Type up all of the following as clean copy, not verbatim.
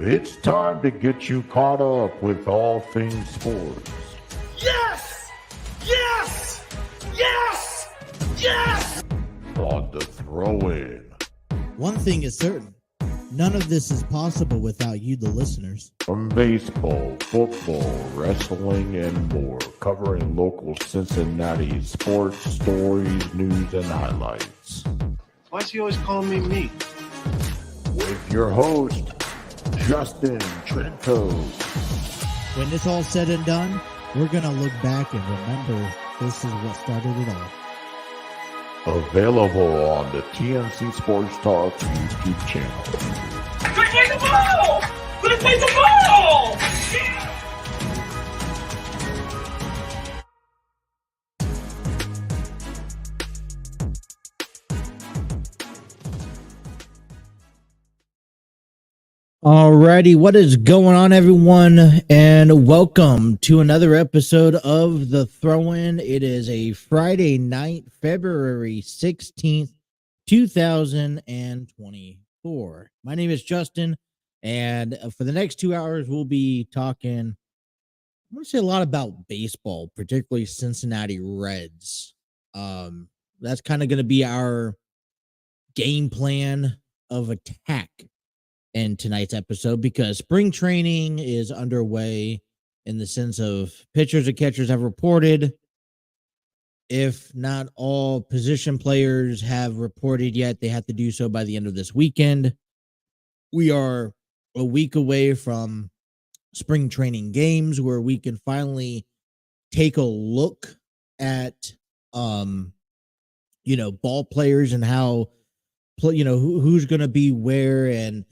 It's time to get you caught up with all things sports. Yes! Yes! Yes! Yes! On the throw-in. One thing is certain. None of this is possible without you, the listeners. From baseball, football, wrestling, and more, covering local Cincinnati sports, stories, news, and highlights. Why is he always calling me meat? With your host, Justin Trento. When it's all said and done, we're going to look back and remember this is what started it all. Available on the TNC Sports Talk YouTube channel. Let's play the ball! Let's play the ball! Yeah! Alrighty, what is going on, everyone? And welcome to another episode of The Throw-In. It is a Friday night, February 16th, 2024. My name is Justin, and for the next 2 hours, we'll be talking, I'm going to say a lot about baseball, particularly Cincinnati Reds. That's kind of going to be our game plan of attack in tonight's episode, because spring training is underway in the sense of pitchers and catchers have reported. If not all position players have reported yet, they have to do so by the end of this weekend. We are a week away from spring training games where we can finally take a look at, ball players and how, who's going to be where. And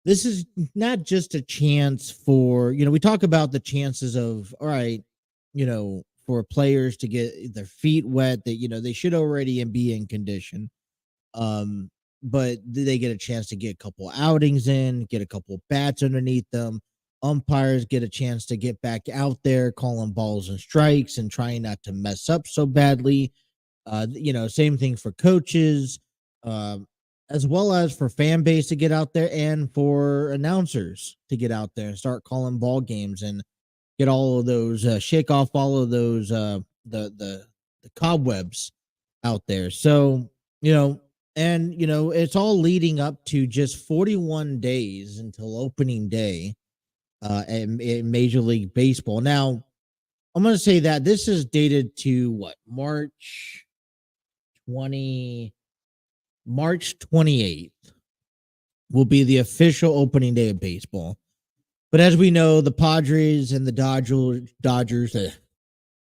this is not just a chance for, we talk about the chances of, all right, for players to get their feet wet, that, they should already be in condition. But they get a chance to get a couple outings in, get a couple bats underneath them. Umpires get a chance to get back out there, calling balls and strikes and trying not to mess up so badly. Same thing for coaches. As well as for fan base to get out there and for announcers to get out there and start calling ball games and get all of those, shake off all of those, the cobwebs out there. So, it's all leading up to just 41 days until opening day in Major League Baseball. Now, I'm going to say that this is dated to March 28th will be the official opening day of baseball. But as we know, the Padres and the Dodgers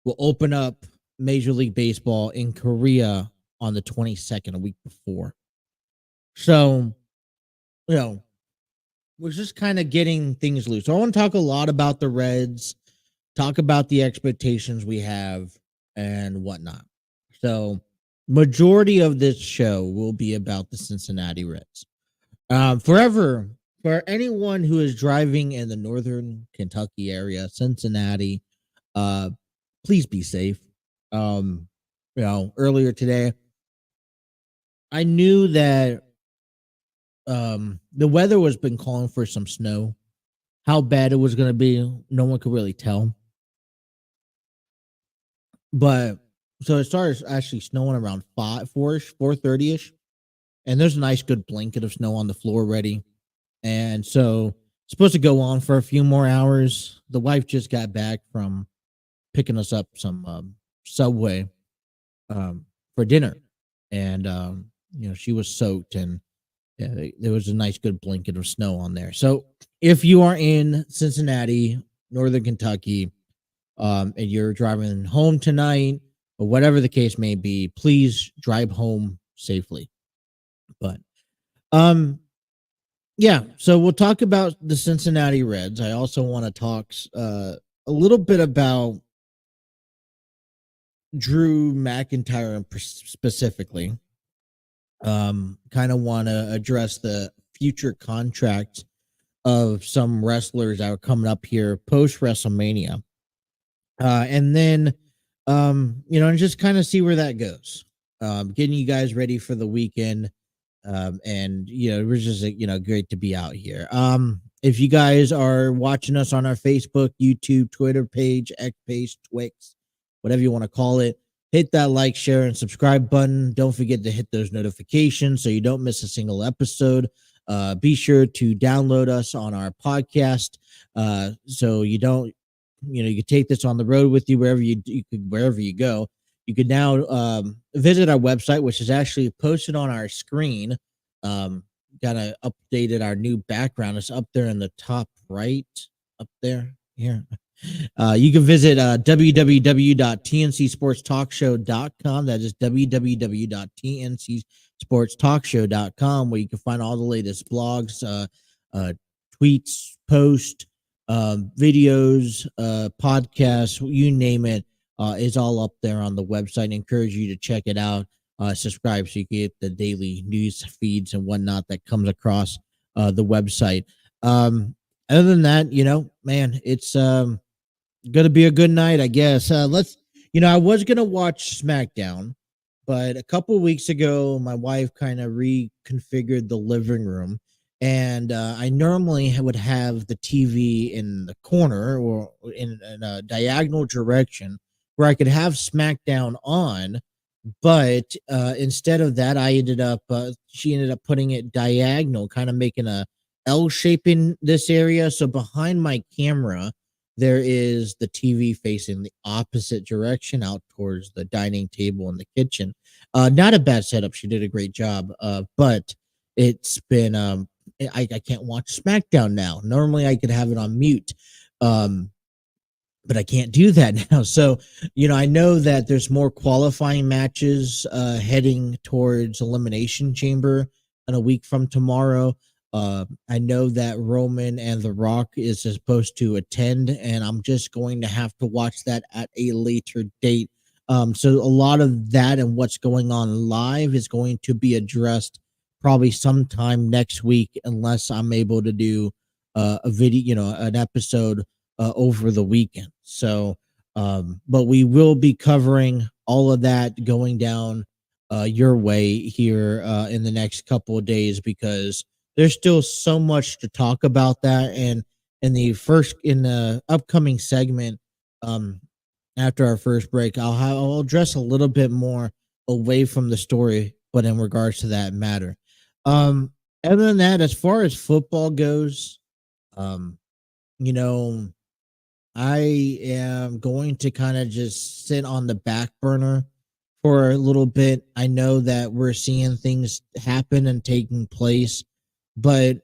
will open up Major League Baseball in Korea on the 22nd, a week before. So, we're just kind of getting things loose. So I want to talk a lot about the Reds, talk about the expectations we have and whatnot. So majority of this show will be about the Cincinnati Reds. For anyone who is driving in the northern Kentucky area, Cincinnati, please be safe. Earlier today, I knew that the weather was been calling for some snow. How bad it was going to be, no one could really tell. But so it started actually snowing around 4:30ish, and there's a nice good blanket of snow on the floor already. And so it's supposed to go on for a few more hours. The wife just got back from picking us up some Subway for dinner, and she was soaked, and there was a nice good blanket of snow on there. So if you are in Cincinnati, northern Kentucky, and you're driving home tonight, or whatever the case may be, please drive home safely. But, so we'll talk about the Cincinnati Reds. I also want to talk a little bit about Drew McIntyre specifically. Kind of want to address the future contracts of some wrestlers that are coming up here post WrestleMania. And then, and just kind of see where that goes. Getting you guys ready for the weekend. And it was just great to be out here. If you guys are watching us on our Facebook, YouTube, Twitter page, X page, Twix, whatever you want to call it, hit that like, share, and subscribe button. Don't forget to hit those notifications so you don't miss a single episode. Be sure to download us on our podcast, so you don't, you can take this on the road with you wherever you go. You can now visit our website, which is actually posted on our screen. Got to updated our new background. It's up there in the top right, up there here. You can visit www.tncsportstalkshow.com. That is www.tncsportstalkshow.com, where you can find all the latest blogs, tweets, posts, videos, podcasts, you name it, is all up there on the website. I encourage you to check it out. Subscribe so you can get the daily news feeds and whatnot that comes across the website. Other than that, man, it's gonna be a good night, I guess. I was gonna watch SmackDown, but a couple weeks ago, my wife kind of reconfigured the living room, and I normally would have the TV in the corner or in a diagonal direction where I could have SmackDown on. But instead of that, she ended up putting it diagonal, kind of making a L shape in this area. So behind my camera, there is the TV facing the opposite direction out towards the dining table and the kitchen. Not a bad setup. She did a great job. But it's been, I can't watch SmackDown now. Normally I could have it on mute. But I can't do that now. So, I know that there's more qualifying matches heading towards Elimination Chamber in a week from tomorrow. I know that Roman and The Rock is supposed to attend, and I'm just going to have to watch that at a later date. So a lot of that and what's going on live is going to be addressed probably sometime next week, unless I'm able to do a video, an episode over the weekend. So, but we will be covering all of that going down your way here in the next couple of days, because there's still so much to talk about that. And in the upcoming segment, after our first break, I'll address a little bit more away from the story, but in regards to that matter. Other than that, as far as football goes, I am going to kind of just sit on the back burner for a little bit. I know that we're seeing things happen and taking place, but,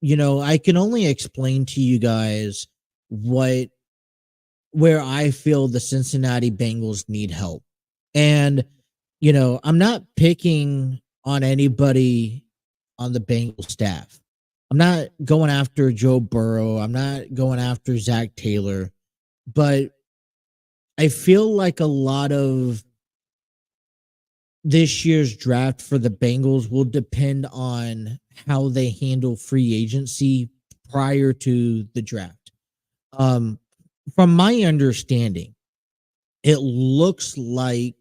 I can only explain to you guys where I feel the Cincinnati Bengals need help. And, I'm not picking on anybody on the Bengals staff. I'm not going after Joe Burrow. I'm not going after Zach Taylor. But I feel like a lot of this year's draft for the Bengals will depend on how they handle free agency prior to the draft. From my understanding, it looks like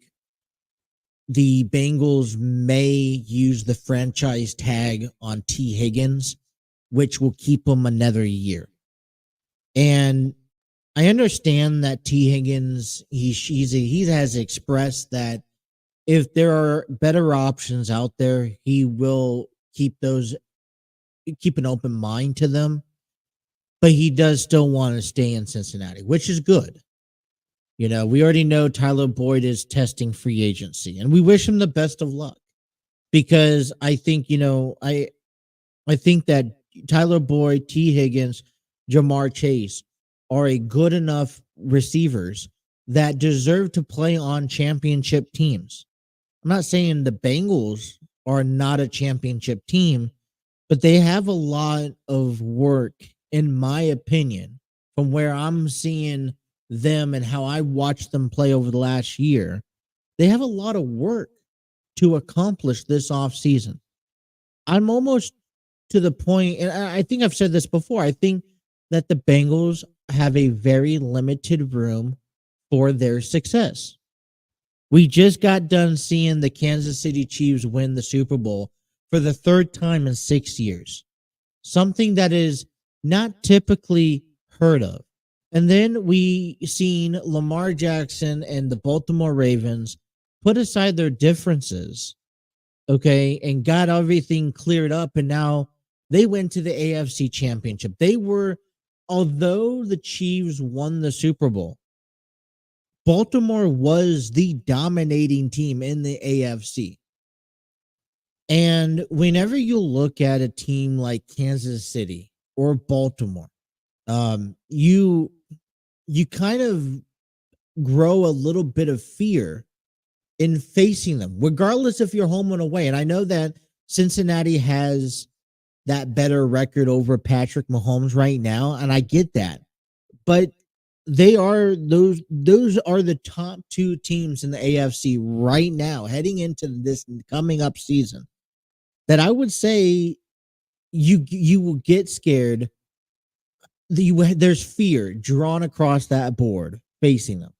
the Bengals may use the franchise tag on T. Higgins, which will keep him another year. And I understand that T. Higgins, he has expressed that if there are better options out there, he will keep an open mind to them. But he does still want to stay in Cincinnati, which is good. We already know Tyler Boyd is testing free agency, and we wish him the best of luck, because I think, I think that Tyler Boyd, T. Higgins, Jamar Chase are a good enough receivers that deserve to play on championship teams. I'm not saying the Bengals are not a championship team, but they have a lot of work, in my opinion, from where I'm seeing them and how I watched them play over the last year. They have a lot of work to accomplish this offseason. I'm almost to the point, and I think I've said this before, I think that the Bengals have a very limited room for their success. We just got done seeing the Kansas City Chiefs win the Super Bowl for the third time in 6 years. Something that is not typically heard of. And then we seen Lamar Jackson and the Baltimore Ravens put aside their differences, okay, and got everything cleared up. And now they went to the AFC Championship. Although the Chiefs won the Super Bowl, Baltimore was the dominating team in the AFC. And whenever you look at a team like Kansas City or Baltimore, you kind of grow a little bit of fear in facing them, regardless if you're home and away. And I know that Cincinnati has that better record over Patrick Mahomes right now, and I get that. But those are the top two teams in the AFC right now, heading into this coming up season, that I would say you will get scared. There's fear drawn across that board facing them.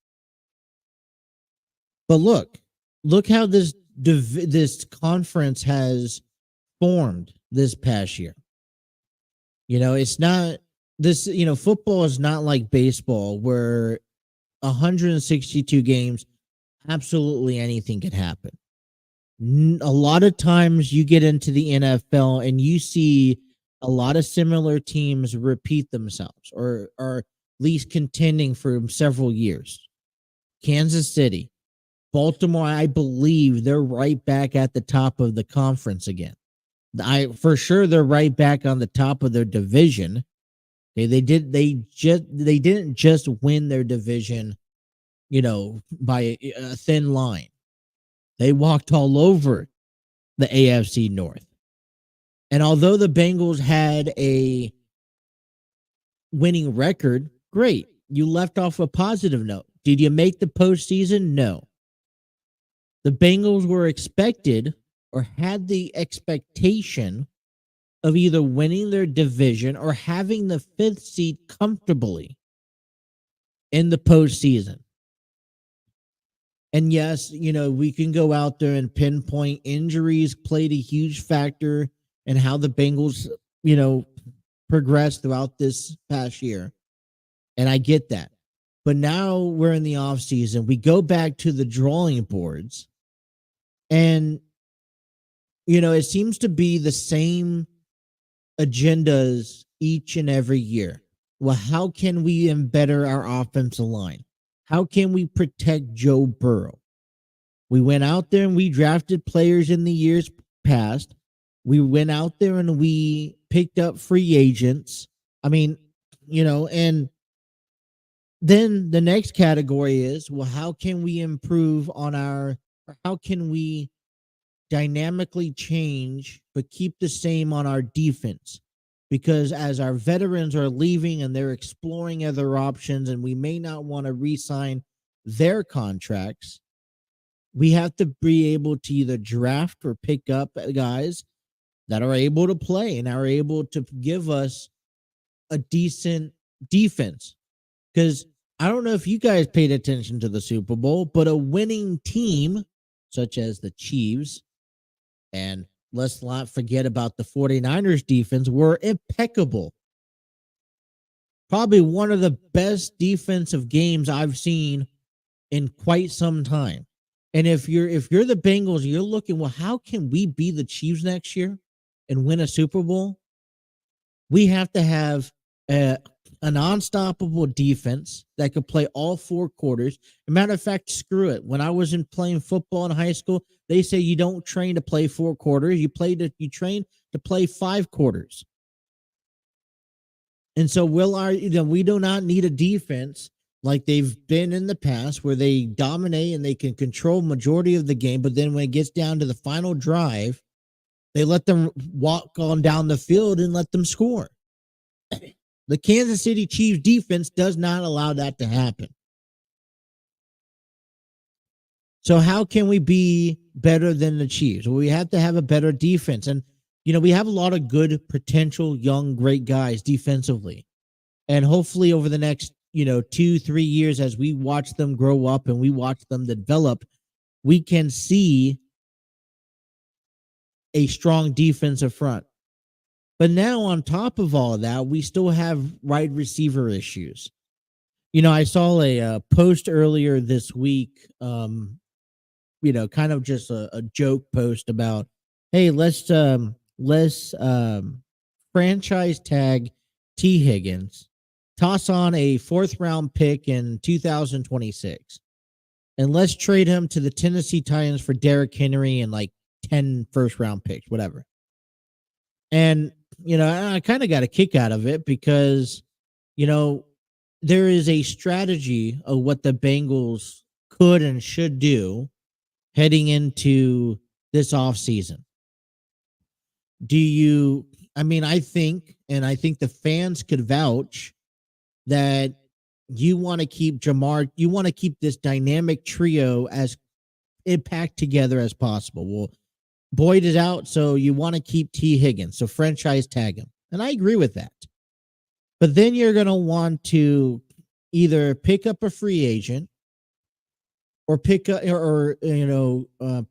But look how this conference has formed this past year. It's not this, football is not like baseball where 162 games, absolutely anything can happen. A lot of times you get into the NFL and you see a lot of similar teams repeat themselves or are at least contending for several years. Kansas City, Baltimore, I believe they're right back at the top of the conference again. For sure they're right back on the top of their division. They didn't just win their division, by a thin line. They walked all over the AFC North. And although the Bengals had a winning record, great. You left off a positive note. Did you make the postseason? No. The Bengals were expected or had the expectation of either winning their division or having the 5th seed comfortably in the postseason. And yes, we can go out there and pinpoint injuries played a huge factor in how the Bengals, progressed throughout this past year. And I get that. But now we're in the offseason. We go back to the drawing boards. And, it seems to be the same agendas each and every year. Well, how can we better our offensive line? How can we protect Joe Burrow? We went out there and we drafted players in the years past. We went out there and we picked up free agents. I mean, and then the next category is, well, how can we improve how can we dynamically change but keep the same on our defense? Because as our veterans are leaving and they're exploring other options and we may not want to re-sign their contracts, we have to be able to either draft or pick up guys that are able to play and are able to give us a decent defense. Because I don't know if you guys paid attention to the Super Bowl, but a winning team such as the Chiefs, and let's not forget about the 49ers defense, were impeccable. Probably one of the best defensive games I've seen in quite some time. And if you're the Bengals, you're looking, well, how can we be the Chiefs next year and win a Super Bowl? We have to have an unstoppable defense that could play all 4 quarters. As a matter of fact, screw it. When I was playing football in high school, they say you don't train to play 4 quarters. You train to play 5 quarters. And so we do not need a defense like they've been in the past where they dominate and they can control majority of the game. But then when it gets down to the final drive, they let them walk on down the field and let them score. The Kansas City Chiefs defense does not allow that to happen. So how can we be better than the Chiefs? Well, we have to have a better defense. And, we have a lot of good potential, young, great guys defensively. And hopefully over the next, 2-3 years, as we watch them grow up and we watch them develop, we can see a strong defensive front. But now on top of all of that, we still have wide receiver issues. I saw a post earlier this week, kind of just a joke post about, hey, let's franchise tag T. Higgins, toss on a 4th round pick in 2026, and let's trade him to the Tennessee Titans for Derrick Henry and like 10 first round picks, whatever. And, I kind of got a kick out of it because, there is a strategy of what the Bengals could and should do heading into this offseason. I think the fans could vouch that you want to keep you want to keep this dynamic trio as packed together as possible. Well, Boyd is out, so you want to keep T. Higgins, so franchise tag him. And I agree with that. But then you're going to want to either pick up a free agent or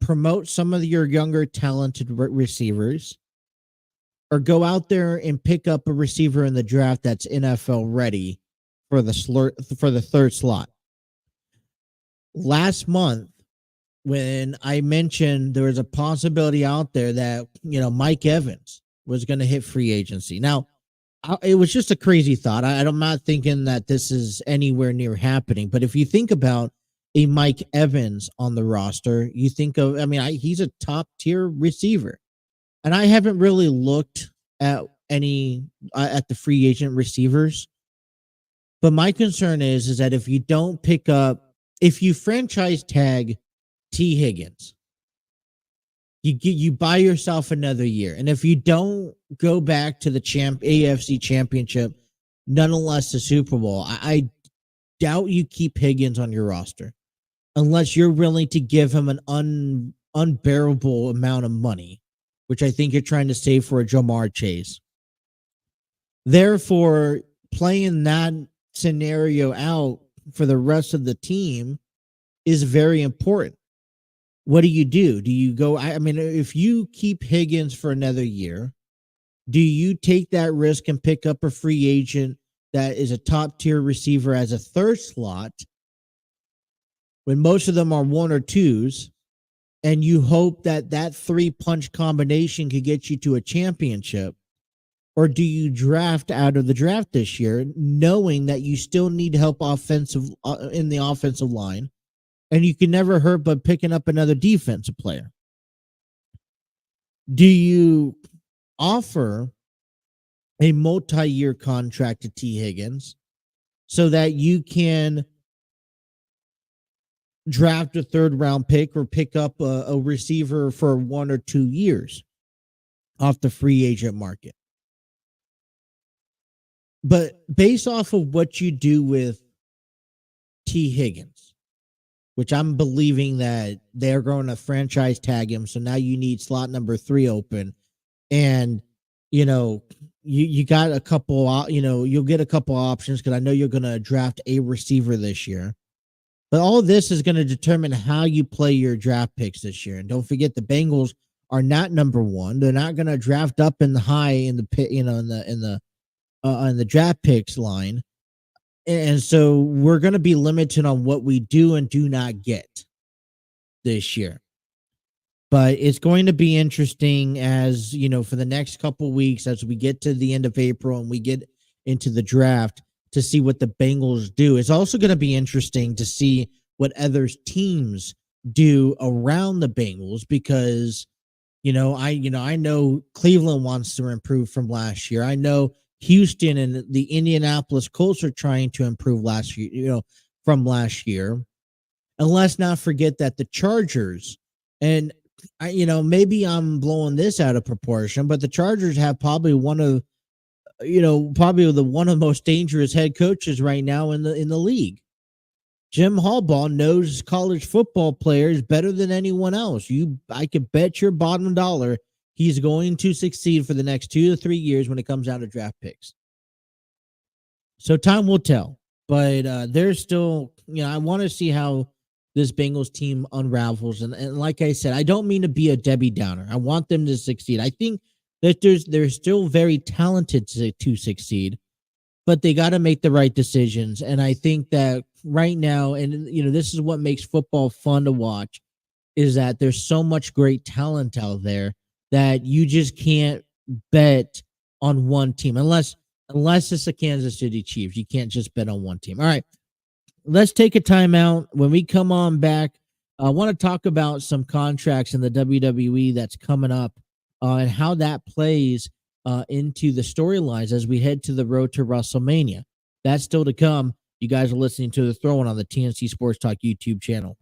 promote some of your younger talented receivers, or go out there and pick up a receiver in the draft that's NFL ready for the 3rd slot. Last month, when I mentioned there was a possibility out there that, Mike Evans was going to hit free agency. Now, it was just a crazy thought. I'm not thinking that this is anywhere near happening. But if you think about a Mike Evans on the roster, you think of, he's a top tier receiver. And I haven't really looked at at the free agent receivers. But my concern is that if you franchise tag T. Higgins, you buy yourself another year. And if you don't go back to the AFC Championship, nonetheless the Super Bowl, I doubt you keep Higgins on your roster unless you're willing to give him an unbearable amount of money, which I think you're trying to save for a Jamar Chase. Therefore, playing that scenario out for the rest of the team is very important. What do? Do you go? If you keep Higgins for another year, do you take that risk and pick up a free agent that is a top tier receiver as a 3rd slot when most of them are 1 or 2s, and you hope that 3-punch combination could get you to a championship? Or do you draft out of the draft this year, knowing that you still need help in the offensive line, and you can never hurt but picking up another defensive player? Do you offer a multi-year contract to T. Higgins so that you can draft a 3rd round pick or pick up a receiver for 1 or 2 years off the free agent market? But based off of what you do with T. Higgins, which I'm believing that they're going to franchise tag him, so now you need slot number 3 open, and you got a couple, you'll get a couple options because I know you're going to draft a receiver this year. But all of this is going to determine how you play your draft picks this year. And don't forget, the Bengals are not number 1. They're not going to draft up in the high in the draft picks line. And so we're going to be limited on what we do and do not get this year. But it's going to be interesting as, for the next couple weeks as we get to the end of April and we get into the draft to see what the Bengals do. It's also going to be interesting to see what other teams do around the Bengals because, I know Cleveland wants to improve from last year. I know Houston and the Indianapolis Colts are trying to improve from last year. And let's not forget that the Chargers, and maybe I'm blowing this out of proportion, but the Chargers have probably one of the most dangerous head coaches right now in the league. Jim Harbaugh knows college football players better than anyone else. I could bet your bottom dollar he's going to succeed for the next 2 to 3 years when it comes down to draft picks. So time will tell. But there's still, I want to see how this Bengals team unravels. And like I said, I don't mean to be a Debbie Downer. I want them to succeed. I think that they're still very talented to succeed, but they got to make the right decisions. And I think that right now, and this is what makes football fun to watch, is that there's so much great talent out there that you just can't bet on one team unless it's the Kansas City Chiefs. You can't just bet on one team. All right, let's take a timeout. When we come on back, I want to talk about some contracts in the WWE that's coming up and how that plays into the storylines as we head to the road to WrestleMania. That's still to come. You guys are listening to The Throw-In on the TNC Sports Talk YouTube channel.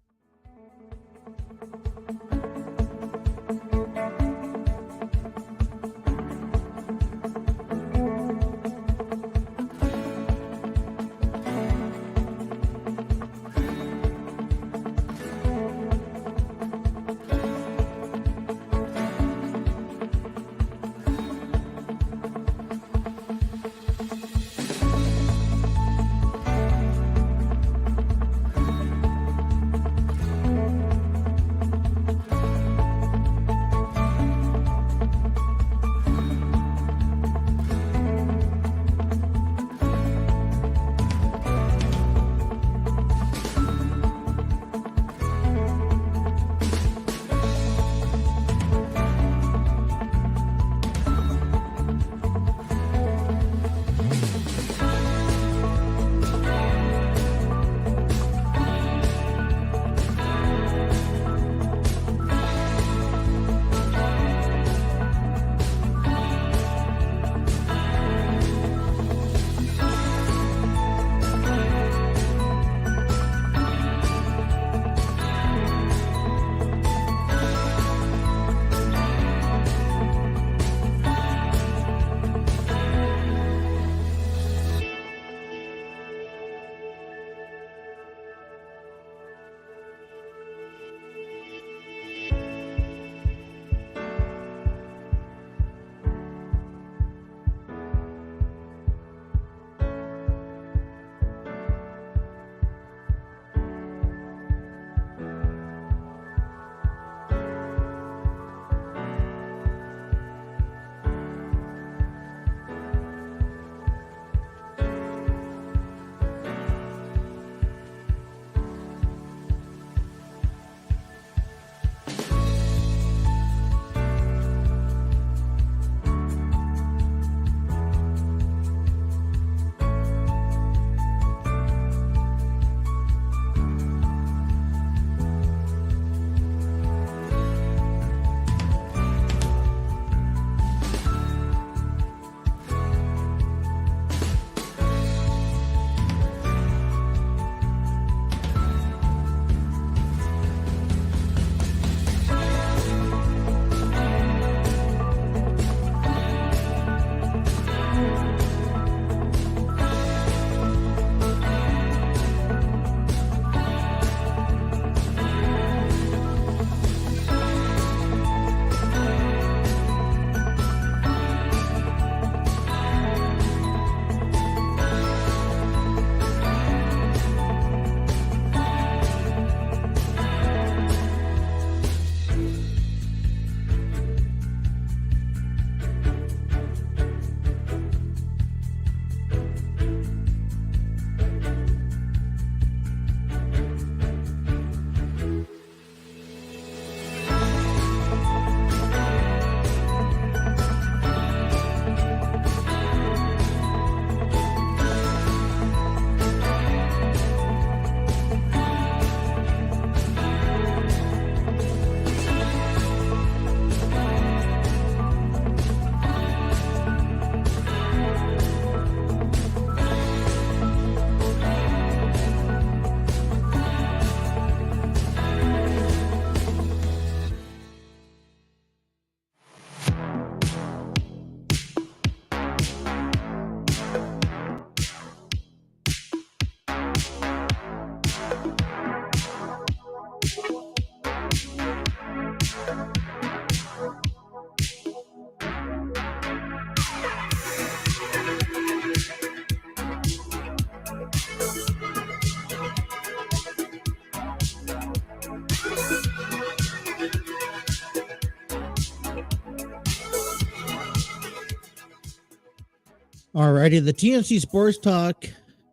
Alrighty, the TNC Sports Talk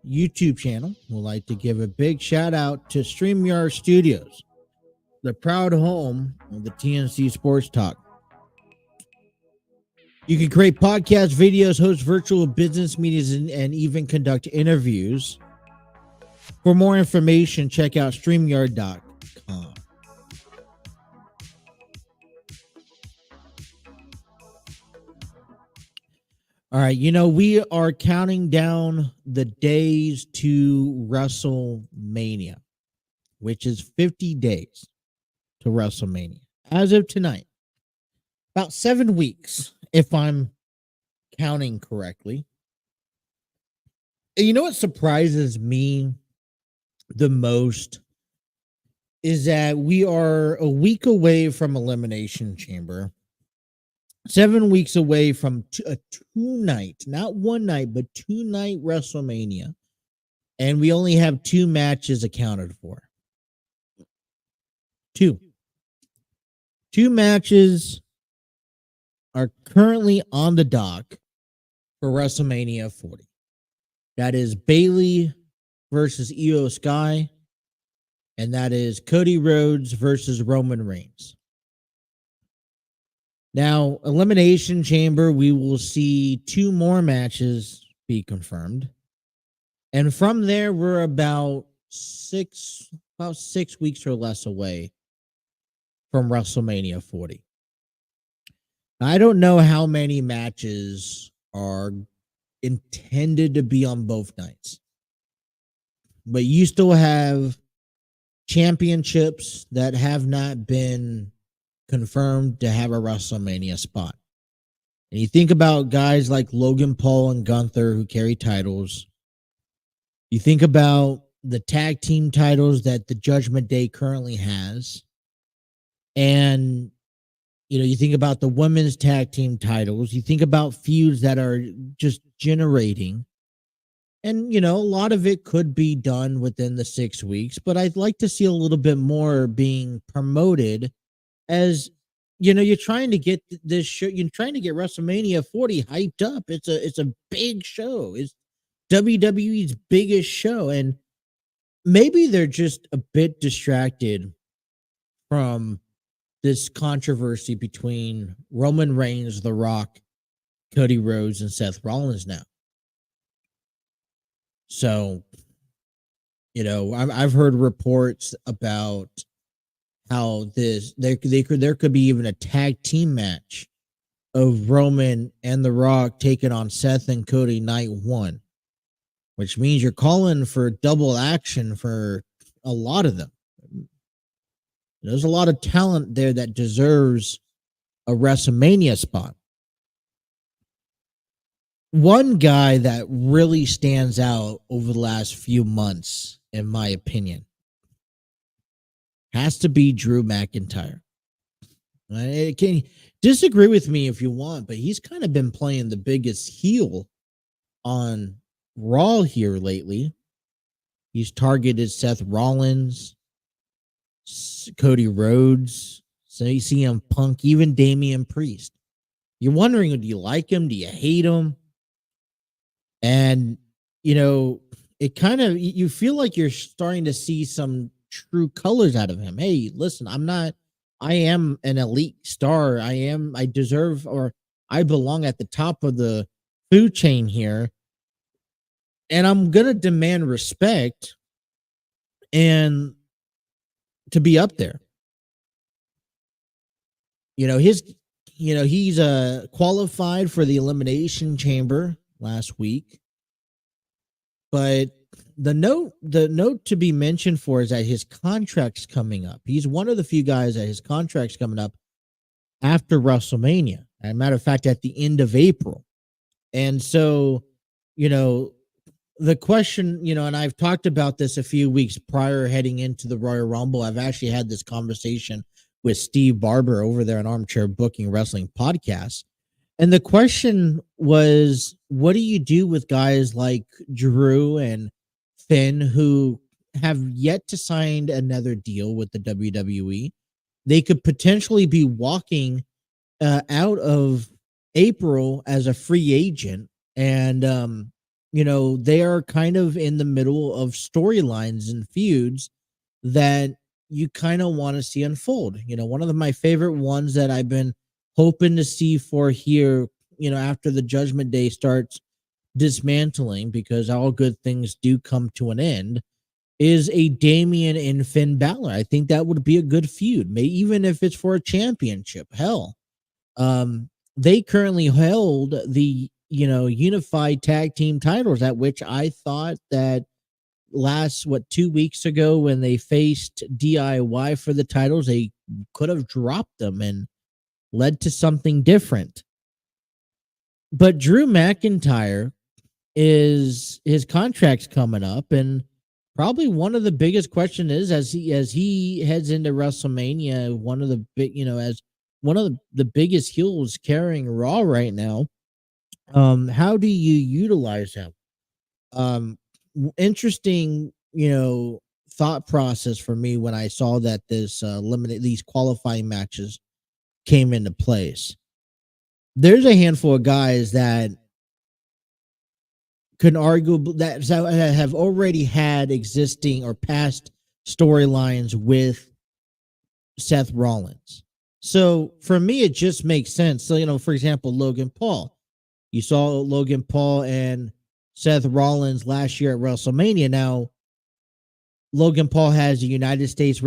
YouTube channel would like to give a big shout out to StreamYard Studios, the proud home of the TNC Sports Talk. You can create podcasts, videos, host virtual business meetings, and even conduct interviews. For more information, check out StreamYard.com. All right, we are counting down the days to WrestleMania, which is 50 days to WrestleMania. As of tonight, about 7 weeks, if I'm counting correctly. And you know what surprises me the most is that we are a week away from Elimination Chamber. 7 weeks away from a two-night, not one night, but two-night WrestleMania. And we only have 2 matches accounted for. Two matches are currently on the dock for WrestleMania 40. That is Bayley versus Io Sky, and that is Cody Rhodes versus Roman Reigns. Now, Elimination Chamber, we will see 2 more matches be confirmed. And from there, we're about 6 weeks or less away from WrestleMania 40. I don't know how many matches are intended to be on both nights. But you still have championships that have not been confirmed to have a WrestleMania spot. And you think about guys like Logan Paul and Gunther who carry titles. You think about the tag team titles that the Judgment Day currently has. And, you think about the women's tag team titles. You think about feuds that are just generating. And, a lot of it could be done within the 6 weeks, but I'd like to see a little bit more being promoted as, you're trying to get this show, you're trying to get WrestleMania 40 hyped up. It's a big show. It's WWE's biggest show. And maybe they're just a bit distracted from this controversy between Roman Reigns, The Rock, Cody Rhodes, and Seth Rollins now. So, I've heard reports about how there could be even a tag team match of Roman and The Rock taking on Seth and Cody night 1, which means you're calling for double action for a lot of them. There's a lot of talent there that deserves a WrestleMania spot. One guy that really stands out over the last few months, in my opinion, has to be Drew McIntyre. You can disagree with me if you want, but he's kind of been playing the biggest heel on Raw here lately. He's targeted Seth Rollins, Cody Rhodes, CM Punk, even Damian Priest. You're wondering, do you like him? Do you hate him? And, it kind of, you feel like you're starting to see some true colors out of him. Hey, listen, I am an elite star. I deserve, or I belong at the top of the food chain here. And I'm going to demand respect and to be up there. He's qualified for the Elimination Chamber last week. But the note to be mentioned for is that his contract's coming up. He's one of the few guys that his contract's coming up after WrestleMania. As a matter of fact, at the end of April. And so, the question, and I've talked about this a few weeks prior heading into the Royal Rumble. I've actually had this conversation with Steve Barber over there on Armchair Booking Wrestling Podcast. And the question was, what do you do with guys like Drew and Finn who have yet to sign another deal with the WWE? They could potentially be walking out of April as a free agent And, they are kind of in the middle of storylines and feuds that you kind of want to see unfold. One of my favorite ones that I've been hoping to see for here, after the Judgment Day starts dismantling, because all good things do come to an end, is a Damian and Finn Balor. I think that would be a good feud, even if it's for a championship. Hell, they currently held the unified tag team titles, at which I thought that last 2 weeks ago when they faced DIY for the titles, they could have dropped them and led to something different. But Drew McIntyre, his contract's coming up, and probably one of the biggest questions is, as he heads into WrestleMania, one of the big, as one of the biggest heels carrying Raw right now, how do you utilize him? Interesting, thought process for me when I saw that these qualifying matches came into place. There's a handful of guys that can argue that have already had existing or past storylines with Seth Rollins. So for me, it just makes sense. So, for example, Logan Paul. You saw Logan Paul and Seth Rollins last year at WrestleMania. Now, Logan Paul has a United States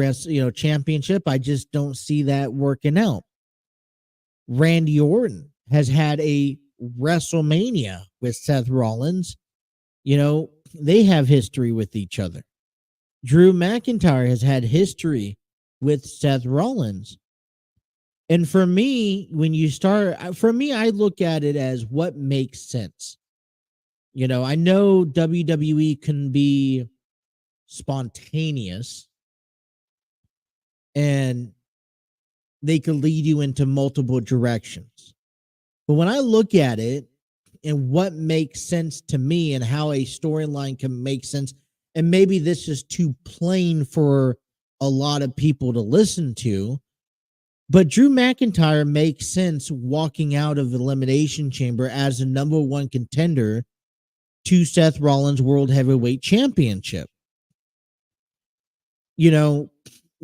championship. I just don't see that working out. Randy Orton has had a WrestleMania with Seth Rollins. They have history with each other. Drew McIntyre has had history with Seth Rollins. And for me, I look at it as what makes sense. I know WWE can be spontaneous and they can lead you into multiple directions. But when I look at it and what makes sense to me and how a storyline can make sense, and maybe this is too plain for a lot of people to listen to, but Drew McIntyre makes sense walking out of the Elimination Chamber as the number one contender to Seth Rollins' World Heavyweight Championship.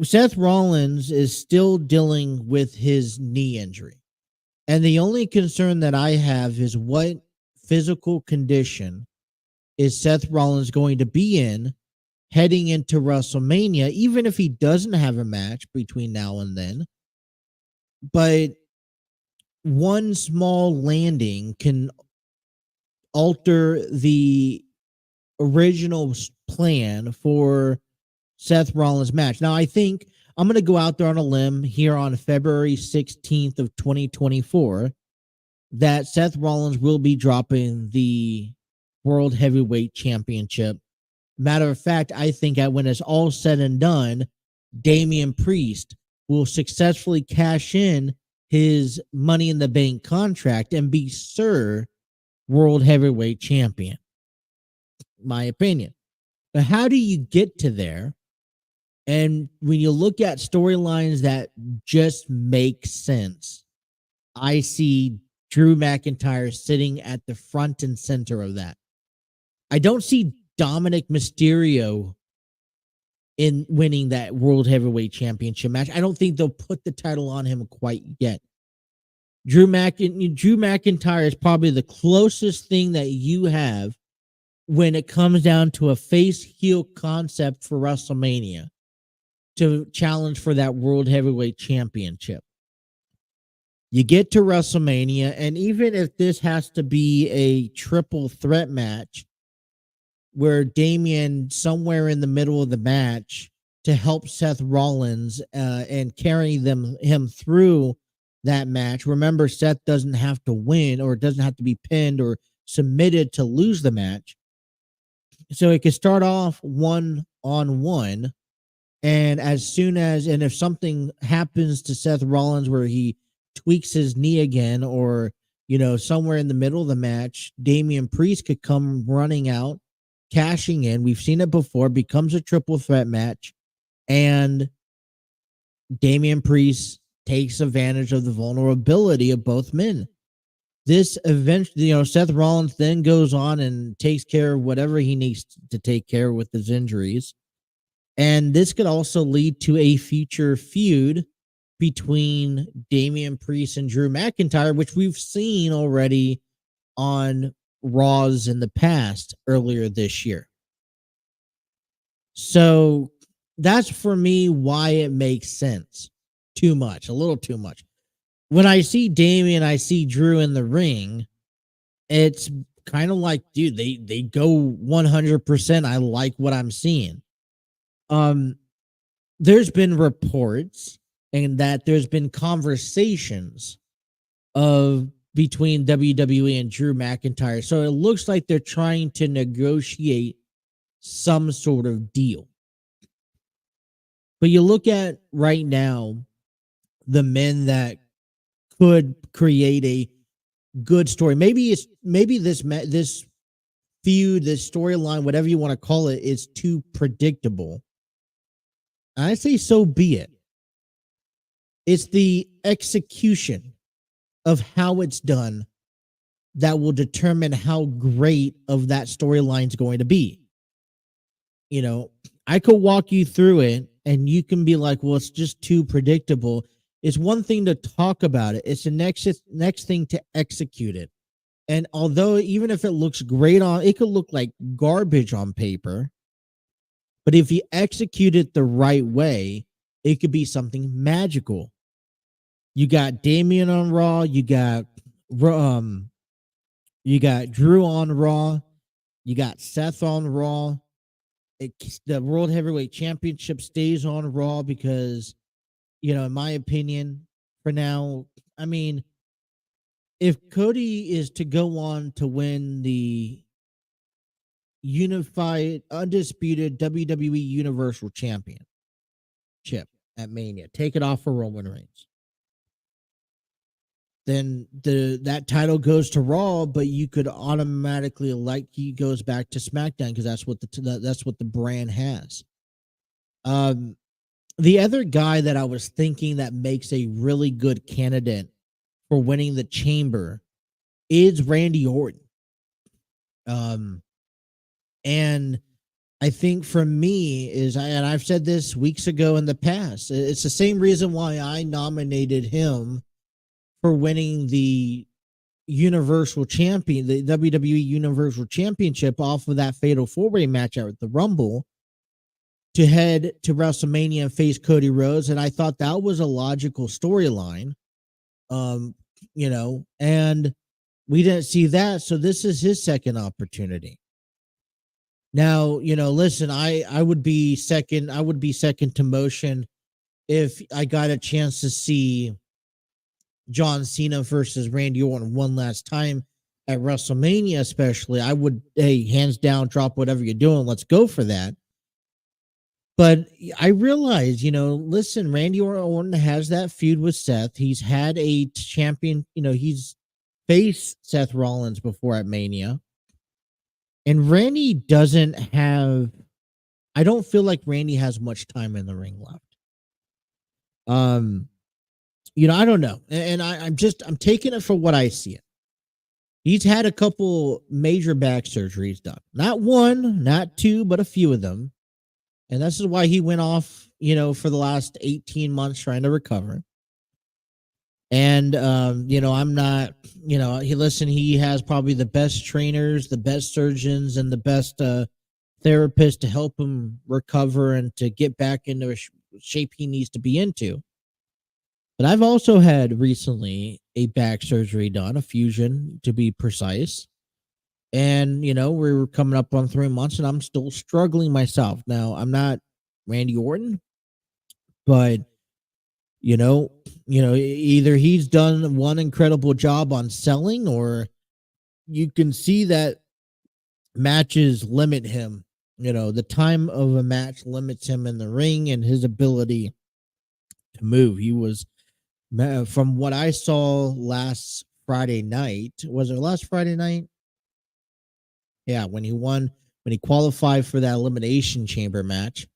Seth Rollins is still dealing with his knee injury. And the only concern that I have is what physical condition is Seth Rollins going to be in heading into WrestleMania, even if he doesn't have a match between now and then. But one small landing can alter the original plan for Seth Rollins' match. Now, I think I'm going to go out there on a limb here on February 16th of 2024 that Seth Rollins will be dropping the World Heavyweight Championship. Matter of fact, I think that when it's all said and done, Damian Priest will successfully cash in his Money in the Bank contract and be Sir World Heavyweight Champion. My opinion. But how do you get to there? And when you look at storylines that just make sense, I see Drew McIntyre sitting at the front and center of that. I don't see Dominic Mysterio in winning that World Heavyweight Championship match. I don't think they'll put the title on him quite yet. Drew McIntyre is probably the closest thing that you have when it comes down to a face-heel concept for WrestleMania to challenge for that World Heavyweight Championship. You get to WrestleMania, and even if this has to be a triple threat match where Damian somewhere in the middle of the match to help Seth Rollins and carry him through that match. Remember, Seth doesn't have to win or doesn't have to be pinned or submitted to lose the match. So it could start off 1-on-1. And if something happens to Seth Rollins where he tweaks his knee again, or, somewhere in the middle of the match, Damian Priest could come running out, cashing in. We've seen it before, becomes a triple threat match, and Damian Priest takes advantage of the vulnerability of both men. this eventually, Seth Rollins then goes on and takes care of whatever he needs to take care of with his injuries. And this could also lead to a future feud between Damian Priest and Drew McIntyre, which we've seen already on Raws in the past earlier this year. So that's for me why it makes sense. A little too much. When I see Damian, I see Drew in the ring, it's kind of like, dude, they go 100%. I like what I'm seeing. There's been reports and that there's been conversations between WWE and Drew McIntyre. So it looks like they're trying to negotiate some sort of deal. But you look at right now the men that could create a good story. Maybe this feud, this storyline, whatever you want to call it, is too predictable. I say so be it. It's the execution of how it's done that will determine how great of that storyline is going to be. I could walk you through it and you can be like, well, it's just too predictable. It's one thing to talk about it. It's the next thing to execute it. And although even if it looks great it could look like garbage on paper. But if you execute it the right way, it could be something magical. You got Damian on Raw. You got Drew on Raw. You got Seth on Raw. The World Heavyweight Championship stays on Raw because, in my opinion, for now, I mean, if Cody is to go on to win the unified, undisputed WWE Universal Championship at Mania, take it off for Roman Reigns, then that title goes to Raw, but you could automatically he goes back to SmackDown because that's what the brand has. The other guy that I was thinking that makes a really good candidate for winning the Chamber is Randy Orton. And I think for me and I've said this weeks ago in the past, it's the same reason why I nominated him for winning the Universal Champion, the WWE Universal Championship off of that Fatal 4-Way match at the Rumble to head to WrestleMania and face Cody Rhodes. And I thought that was a logical storyline, and we didn't see that. So this is his second opportunity. Now, listen, I would be second to motion if I got a chance to see John Cena versus Randy Orton one last time at WrestleMania, especially. I would, hands down, drop whatever you're doing. Let's go for that. But I realize, listen, Randy Orton has that feud with Seth. He's had a champion, he's faced Seth Rollins before at Mania. And Randy I don't feel like Randy has much time in the ring left. I don't know. And I'm taking it for what I see it. He's had a couple major back surgeries done. Not one, not two, but a few of them. And this is why he went off, for the last 18 months trying to recover. And, I'm not, he has probably the best trainers, the best surgeons, and the best therapists to help him recover and to get back into a shape he needs to be into. But I've also had recently a back surgery done, a fusion to be precise. And, we're coming up on 3 months and I'm still struggling myself. Now, I'm not Randy Orton, but, either he's done one incredible job on selling, or you can see that matches limit him. The time of a match limits him in the ring and his ability to move. He was, from what I saw last Friday night, was it last Friday night? Yeah, when he qualified for that Elimination Chamber match.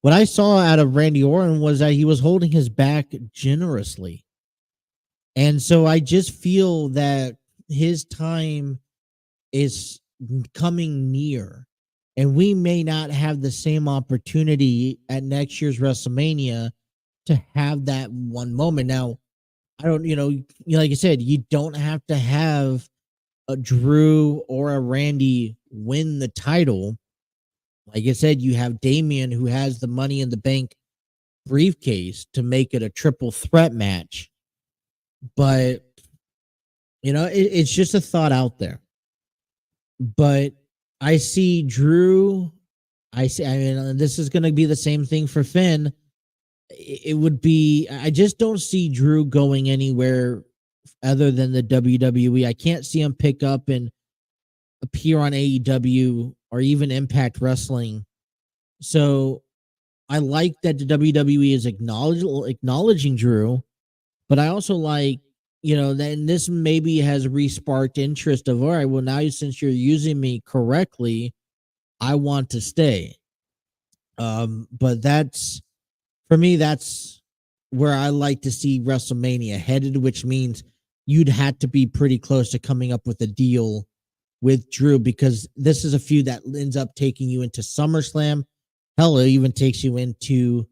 What I saw out of Randy Orton was that he was holding his back generously. And so I just feel that his time is coming near, and we may not have the same opportunity at next year's WrestleMania to have that one moment. Now, I don't, like I said, you don't have to have a Drew or a Randy win the title. Like I said, you have Damian, who has the Money in the Bank briefcase, to make it a triple threat match. But, it's just a thought out there. But I see Drew. I mean, this is going to be the same thing for Finn. It would be, I just don't see Drew going anywhere other than the WWE. I can't see him pick up and appear on AEW or even Impact Wrestling. So I like that the WWE is acknowledging Drew, but I also like, then this maybe has re-sparked interest of, all right, well, now since you're using me correctly, I want to stay. But for me, that's where I like to see WrestleMania headed, which means you'd have to be pretty close to coming up with a deal with Drew, because this is a feud that ends up taking you into SummerSlam. Hell, it even takes you into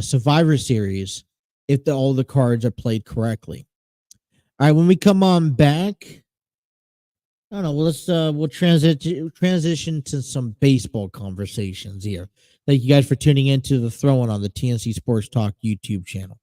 Survivor Series if all the cards are played correctly. All right, when we come on back, I don't know. We'll transition to some baseball conversations here. Thank you guys for tuning in to the Throwing on the TNC Sports Talk YouTube channel.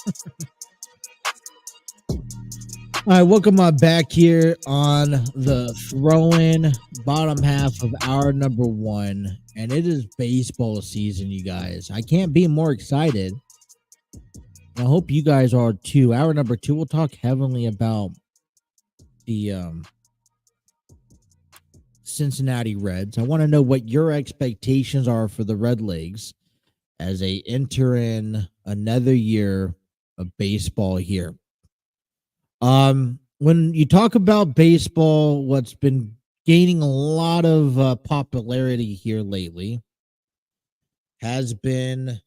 All right, welcome back here on the throw-in bottom half of hour number 1, and it is baseball season, you guys. I can't be more excited. I hope you guys are too. Hour number 2, we'll talk heavily about the Cincinnati Reds. I want to know what your expectations are for the Red Legs as they enter in another year of baseball here. When you talk about baseball, what's been gaining a lot of popularity here lately has been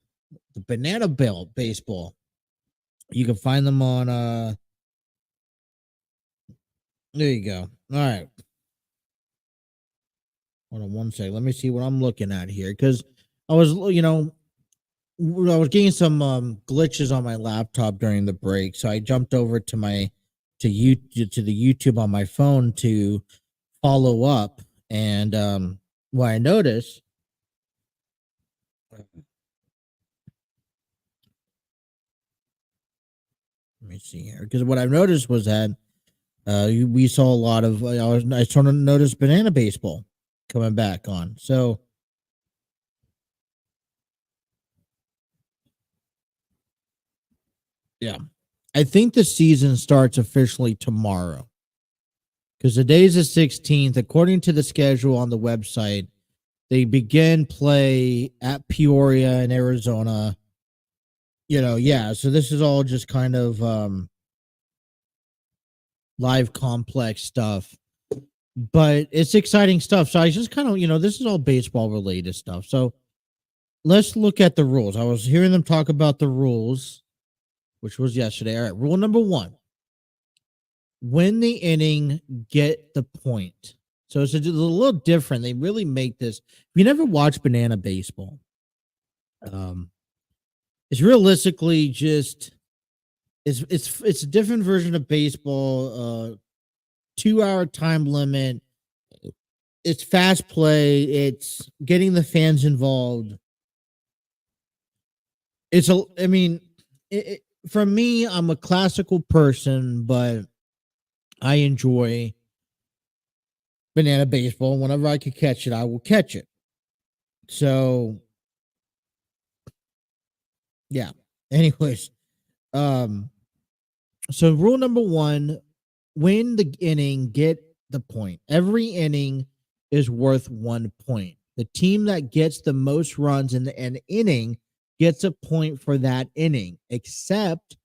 the banana belt baseball. You can find them on there you go. All right. Hold on one second. Let me see what I'm looking at here. Because I was getting some glitches on my laptop during the break. So I jumped over to the YouTube on my phone to follow up. And what I noticed, let me see here, because what I've noticed was that we saw a lot of I sort of noticed banana baseball coming back on. So yeah, I think the season starts officially tomorrow because today's the 16th. According to the schedule on the website, they begin play at Peoria in Arizona. So this is all just kind of live complex stuff, but it's exciting stuff. So I just kind of, this is all baseball related stuff. So let's look at the rules. I was hearing them talk about the rules, which was yesterday. All right, rule number 1. Win the inning, get the point. So it's a little different. They really make this. If you never watched banana baseball, it's realistically just it's a different version of baseball. 2-hour time limit. It's fast play. It's getting the fans involved. For me, I'm a classical person, but I enjoy banana baseball. Whenever I can catch it, I will catch it. So, yeah. Anyways, so rule number 1, win the inning, get the point. Every inning is worth 1 point. The team that gets the most runs in an inning gets a point for that inning, except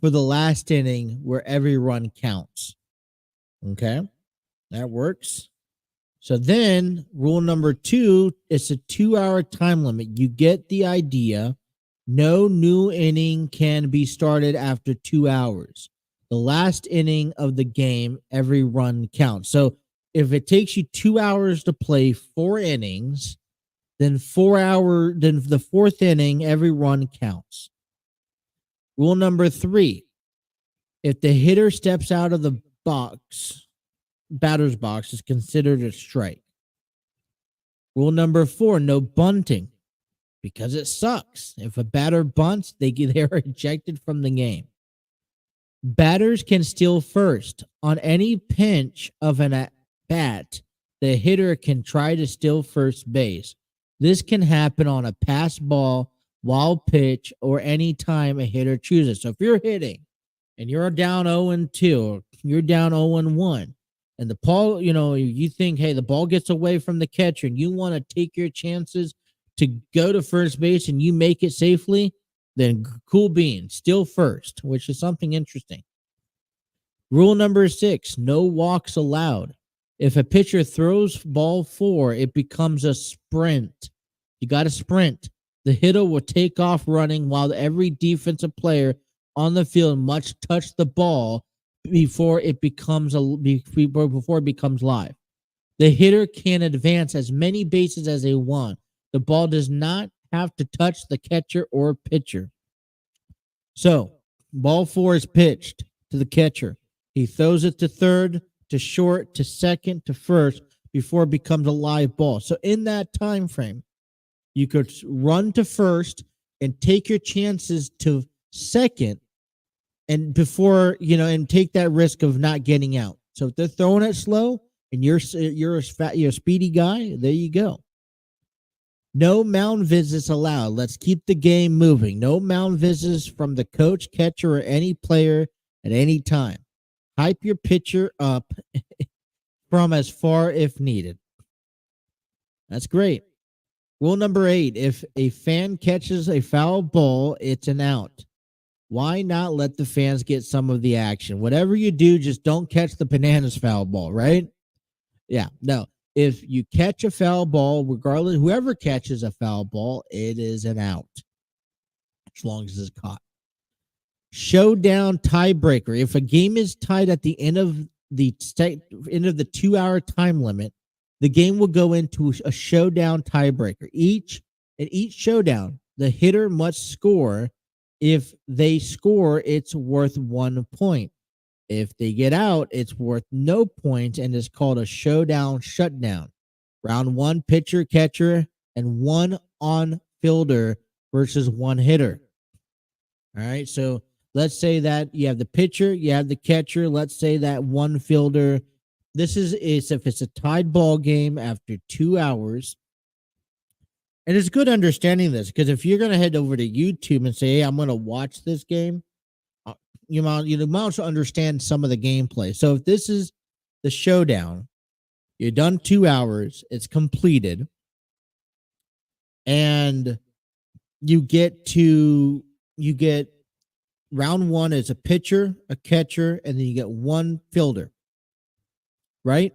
for the last inning where every run counts. Okay, that works. So then rule number 2, it's a 2-hour time limit. You get the idea. No new inning can be started after 2 hours. The last inning of the game, every run counts. So if it takes you 2 hours to play 4 innings, then the 4th inning, every run counts. Rule number 3, if the hitter steps out of the batter's box, is considered a strike. Rule number 4, no bunting, because it sucks. If a batter bunts, they're ejected from the game. Batters can steal first. On any pinch of an at-bat, the hitter can try to steal first base. This can happen on a pass ball, wild pitch, or any time a hitter chooses. So if you're hitting and you're down 0-2 or you're down 0-1, and the ball, you think, hey, the ball gets away from the catcher and you want to take your chances to go to first base and you make it safely, then cool beans, steal first, which is something interesting. Rule number 6, no walks allowed. If a pitcher throws ball 4, it becomes a sprint. You got to sprint. The hitter will take off running while every defensive player on the field must touch the ball before it becomes live. The hitter can advance as many bases as they want. The ball does not have to touch the catcher or pitcher. So, ball 4 is pitched to the catcher. He throws it to third, to short, to second, to first before it becomes a live ball. So in that time frame, you could run to first and take your chances to second and before, and take that risk of not getting out. So if they're throwing it slow and you're a speedy guy, there you go. No mound visits allowed. Let's keep the game moving. No mound visits from the coach, catcher, or any player at any time. Hype your pitcher up from as far if needed. That's great. Rule number 8, if a fan catches a foul ball, it's an out. Why not let the fans get some of the action? Whatever you do, just don't catch the bananas foul ball, right? Yeah, no. If you catch a foul ball, regardless, whoever catches a foul ball, it is an out. As long as it's caught. Showdown tiebreaker. If a game is tied at the end of the 2-hour time limit, the game will go into a showdown tiebreaker. In each showdown, the hitter must score. If they score, it's worth 1 point. If they get out, it's worth no points and is called a showdown shutdown. Round 1, pitcher, catcher, and 1 on fielder versus 1 hitter. All right, so let's say that you have the pitcher, you have the catcher. Let's say that 1 fielder. This is if it's a tied ball game after 2 hours. And it's good understanding this, because if you're going to head over to YouTube and say, hey, I'm going to watch this game, you might also understand some of the gameplay. So if this is the showdown, you're done 2 hours, it's completed, and you get round 1 is a pitcher, a catcher, and then you get 1 fielder, right?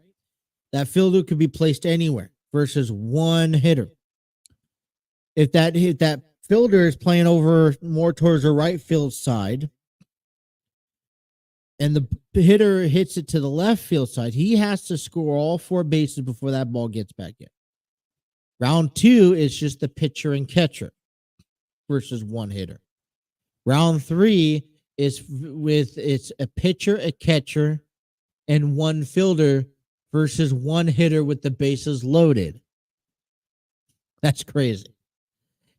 That fielder could be placed anywhere versus 1 hitter. If that fielder is playing over more towards the right field side, and the hitter hits it to the left field side, he has to score all 4 bases before that ball gets back in. Round 2 is just the pitcher and catcher versus 1 hitter. Round 3 is it's a pitcher, a catcher, and 1 fielder versus 1 hitter with the bases loaded. That's crazy.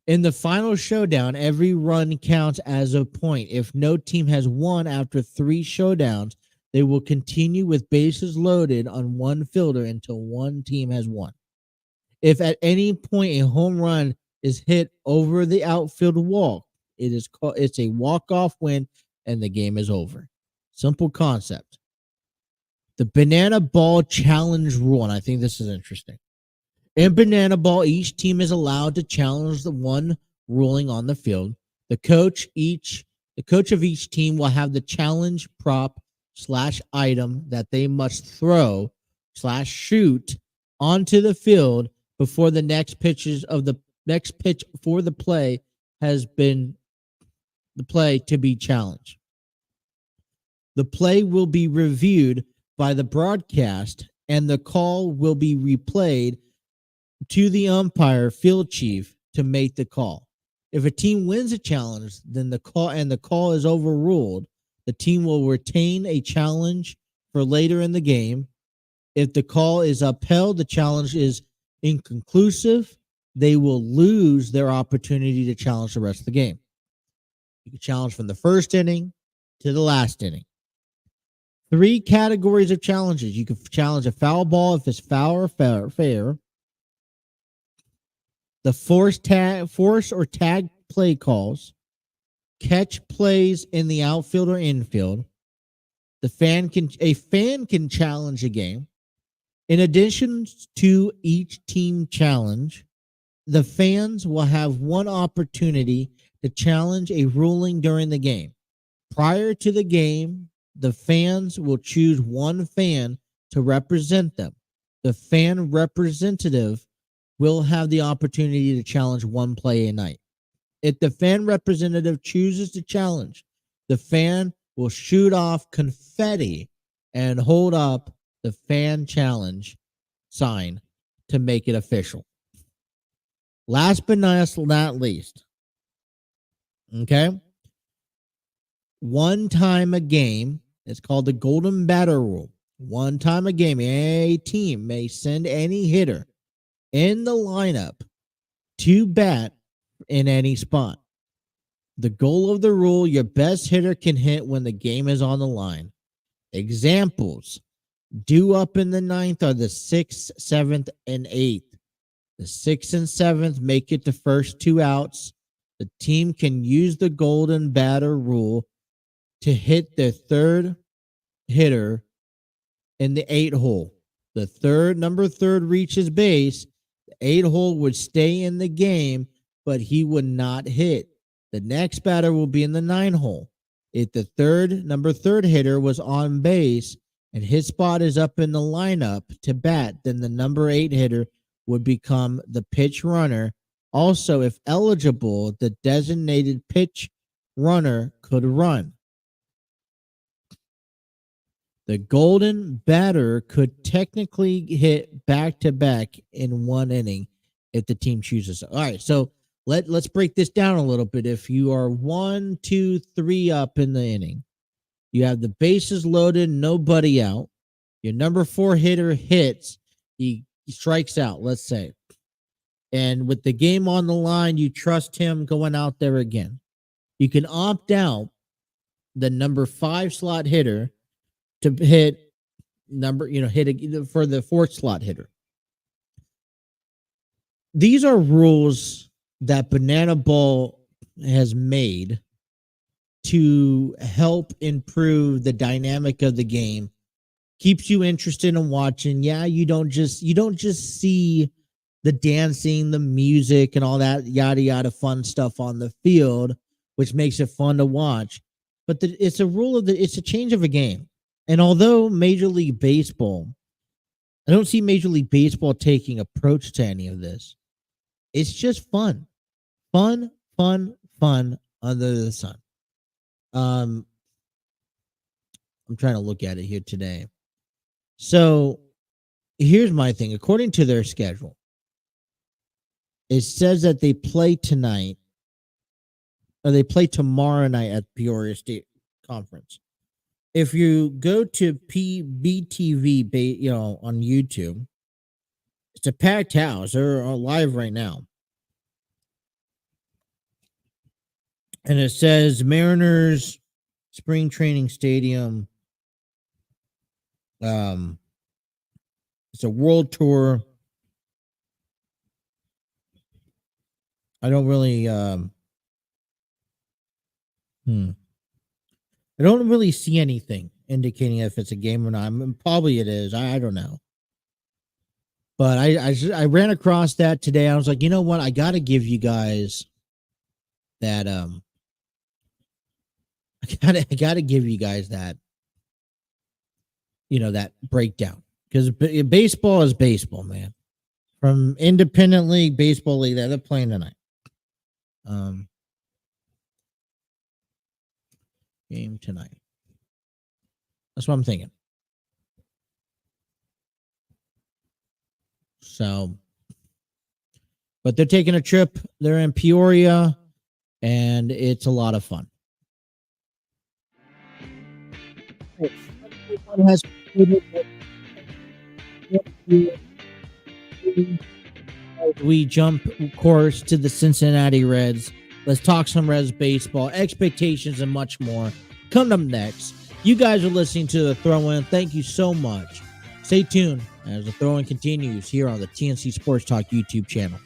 In the final showdown, every run counts as a point. If no team has won after 3 showdowns, they will continue with bases loaded on 1 fielder until 1 team has won. If at any point a home run is hit over the outfield wall, it's a walk-off win and the game is over. Simple concept. The banana ball challenge rule, and I think this is interesting. In banana ball, each team is allowed to challenge the one ruling on the field. The coach of each team will have the challenge prop / item that they must throw / shoot onto the field before the next pitch for the play has been the play to be challenged. The play will be reviewed by the broadcast, and the call will be replayed to the umpire field chief to make the call. If a team wins a challenge, then the call is overruled, the team will retain a challenge for later in the game. If the call is upheld, the challenge is inconclusive. They will lose their opportunity to challenge the rest of the game. You can challenge from the first inning to the last inning. 3 categories of challenges. You can challenge a foul ball if it's foul or fair. The force or tag play calls, catch plays in the outfield or infield. A fan can challenge a game. In addition to each team challenge, the fans will have 1 opportunity to challenge a ruling during the game. Prior to the game, the fans will choose 1 fan to represent them. The fan representative will have the opportunity to challenge 1 play a night. If the fan representative chooses to challenge, the fan will shoot off confetti and hold up the fan challenge sign to make it official. Last but not least, okay? 1 time a game, it's called the golden batter rule. 1 time a game, a team may send any hitter in the lineup to bat in any spot. The goal of the rule, your best hitter can hit when the game is on the line. Examples, due up in the ninth are the 6th, 7th, and 8th. The 6th and 7th make it the first 2 outs. The team can use the golden batter rule to hit their third hitter in the 8 hole. The number third reaches base. The 8 hole would stay in the game, but he would not hit. The next batter will be in the 9 hole. If the number third hitter was on base and his spot is up in the lineup to bat, then the number 8 hitter would become the pitch runner. Also, if eligible, the designated pitch runner could run. The golden batter could technically hit back-to-back in one inning if the team chooses. All right, so let's break this down a little bit. If you are 1, 2, 3 up in the inning, you have the bases loaded, nobody out. Your number 4 hitter hits, he strikes out, let's say. And with the game on the line, you trust him going out there again. You can opt out the number 5 slot hitter to hit for the 4th slot hitter. These are rules that Banana Ball has made to help improve the dynamic of the game. Keeps you interested in watching. Yeah, you don't just see the dancing, the music, and all that yada yada fun stuff on the field, which makes it fun to watch. But it's a change of a game. And although Major League Baseball, I don't see Major League Baseball taking approach to any of this. It's just fun. Fun under the sun. I'm trying to look at it here today. So here's my thing. According to their schedule, it says that they play tonight, or they play tomorrow night at Peoria State Conference. If you go to PBTV, on YouTube, it's a packed house. They're live right now. And it says Mariners Spring Training Stadium. It's a world tour. I don't really I don't really see anything indicating if it's a game or not. I mean, probably it is. I don't know. But I ran across that today. I was like, you know what? I got to give you guys that. I got to give you guys that. That breakdown, because baseball is baseball, man. From independent league, baseball league, they're playing tonight. Game tonight. That's what I'm thinking. So, but they're taking a trip. They're in Peoria, and it's a lot of fun. We jump course to the Cincinnati Reds. Let's talk some Reds baseball, expectations, and much more. Come up next. You guys are listening to The Throw-In. Thank you so much. Stay tuned as The Throw-In continues here on the TNC Sports Talk YouTube channel.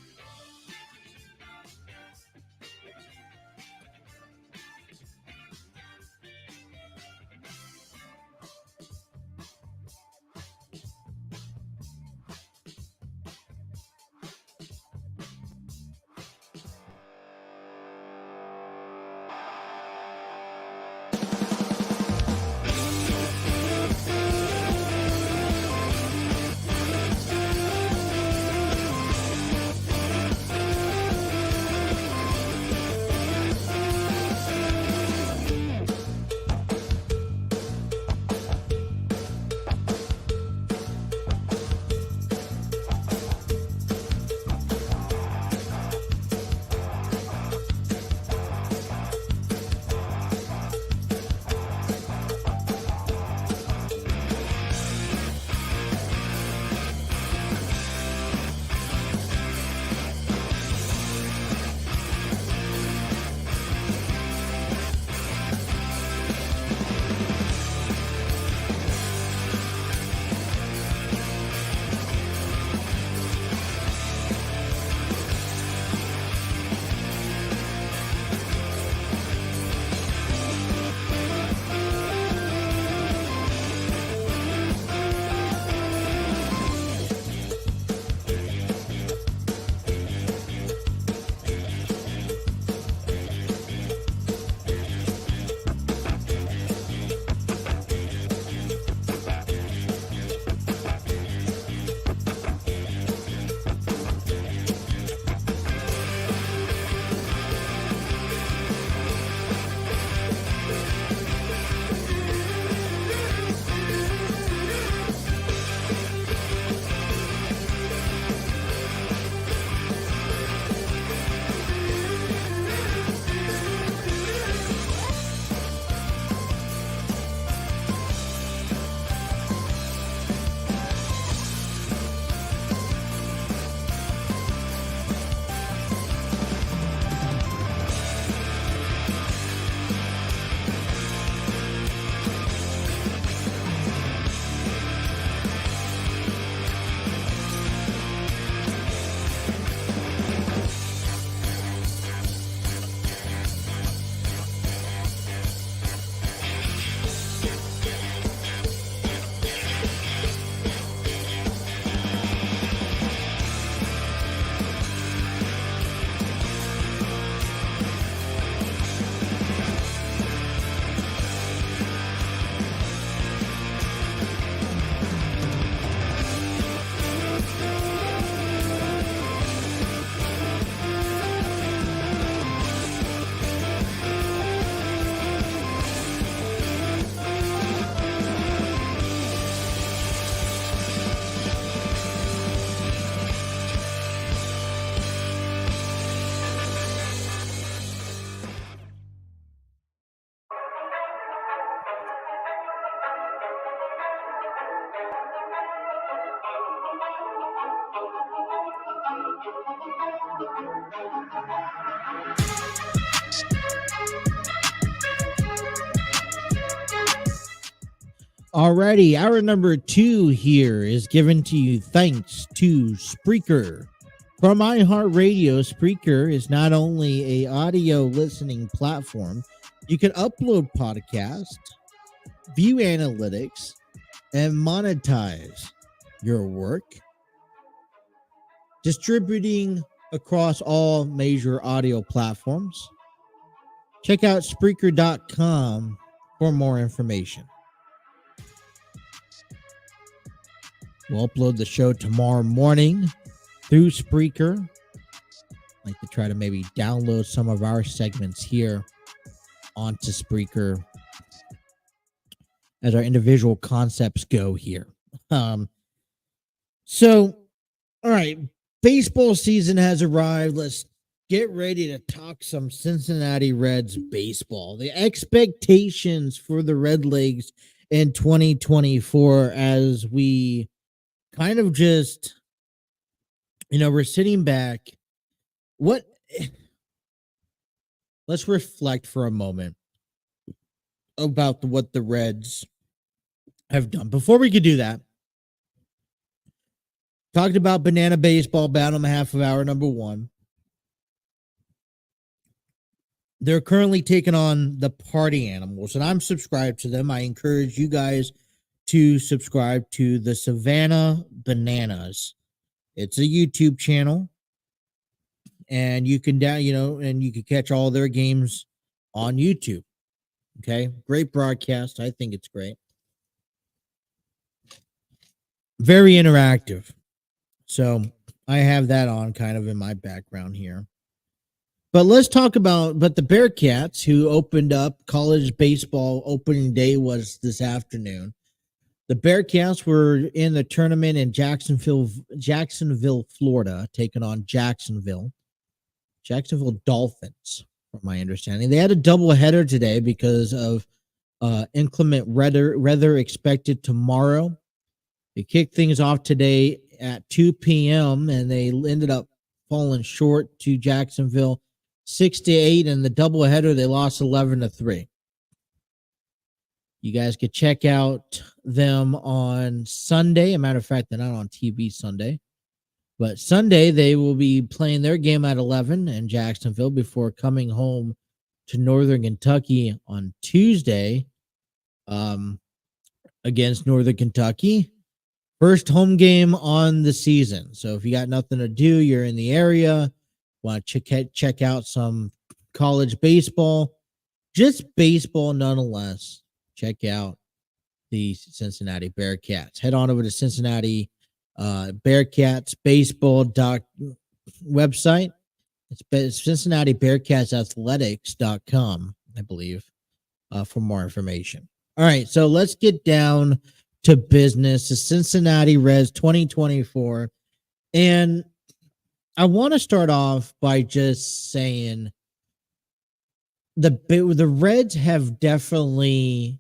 Alrighty, hour number 2 here is given to you thanks to Spreaker. From iHeartRadio, Spreaker is not only a audio listening platform, you can upload podcasts, view analytics, and monetize your work, distributing across all major audio platforms. Check out Spreaker.com for more information. We'll upload the show tomorrow morning through Spreaker. I'd like to try to maybe download some of our segments here onto Spreaker as our individual concepts go here. So, all right, baseball season has arrived. Let's get ready to talk some Cincinnati Reds baseball. The expectations for the Red Legs in 2024 as we kind of just, we're sitting back. Let's reflect for a moment about what the Reds have done. Before we could do that, talked about Banana Baseball, Battle in half of hour number 1. They're currently taking on the Party Animals, and I'm subscribed to them. I encourage you guys to subscribe to the Savannah Bananas. It's a YouTube channel, and you can and you can catch all their games on YouTube. Okay, great broadcast. I think it's great. Very interactive. So I have that on kind of in my background here. But let's talk about the Bearcats, who opened up college baseball. Opening day was this afternoon. The Bearcats were in the tournament in Jacksonville, Florida, taking on Jacksonville Dolphins, from my understanding. They had a doubleheader today because of inclement weather expected tomorrow. They kicked things off today at 2 p.m., and they ended up falling short to Jacksonville 6-8, and the doubleheader they lost 11-3. You guys could check out them on Sunday. As a matter of fact, they're not on TV Sunday. But Sunday, they will be playing their game at 11 in Jacksonville before coming home to Northern Kentucky on Tuesday against Northern Kentucky. First home game on the season. So if you got nothing to do, you're in the area, want to check out some college baseball, just baseball nonetheless, check out the Cincinnati Bearcats. Head on over to Cincinnati Bearcats baseball website. It's Cincinnati Bearcats Athletics.com, I believe, for more information. All right, so let's get down to business. The Cincinnati Reds 2024. And I want to start off by just saying the Reds have definitely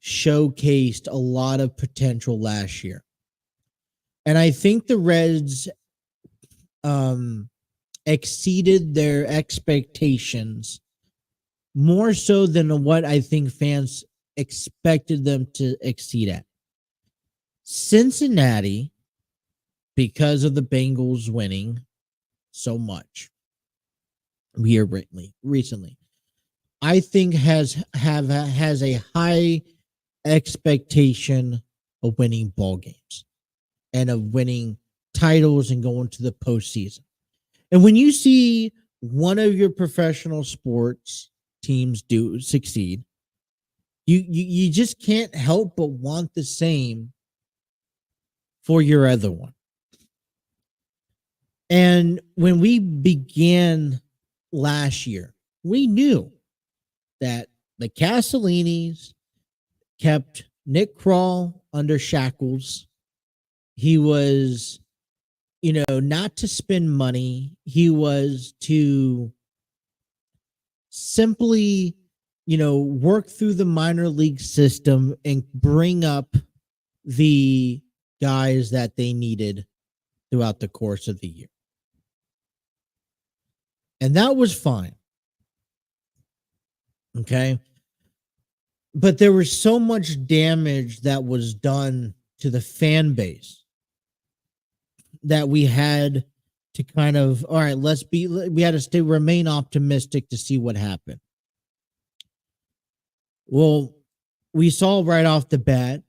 showcased a lot of potential last year. And I think the Reds exceeded their expectations more so than what I think fans expected them to exceed at. Cincinnati, because of the Bengals winning so much here recently, I think has a high expectation of winning ball games and of winning titles and going to the postseason. And when you see one of your professional sports teams succeed, you just can't help but want the same for your other one. And when we began last year, we knew that the Castellinis kept Nick Krall under shackles. He was, not to spend money. He was to simply, work through the minor league system and bring up the guys that they needed throughout the course of the year. And that was fine. Okay. But there was so much damage that was done to the fan base that we had to kind of, all right, we had to remain optimistic to see what happened. Well, we saw right off the bat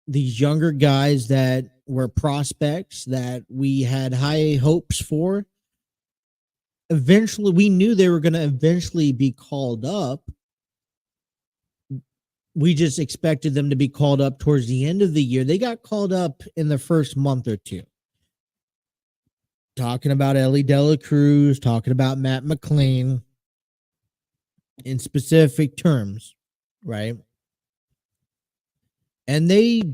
these younger guys that were prospects that we had high hopes for. Eventually, we knew they were going to eventually be called up. We just expected them to be called up towards the end of the year. They got called up in the first month or two. Talking about Ellie Dela Cruz, talking about Matt McLean in specific terms, right? And these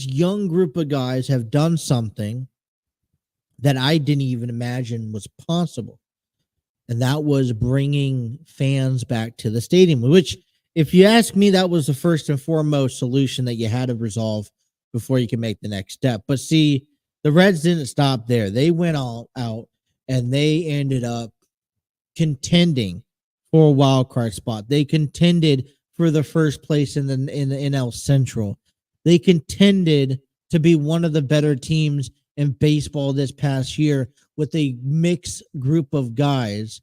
young group of guys have done something that I didn't even imagine was possible. And that was bringing fans back to the stadium, which, if you ask me, that was the first and foremost solution that you had to resolve before you can make the next step. But see, the Reds didn't stop there. They went all out and they ended up contending for a wild card spot. They contended for the first place in the NL Central. They contended to be one of the better teams in baseball this past year with a mixed group of guys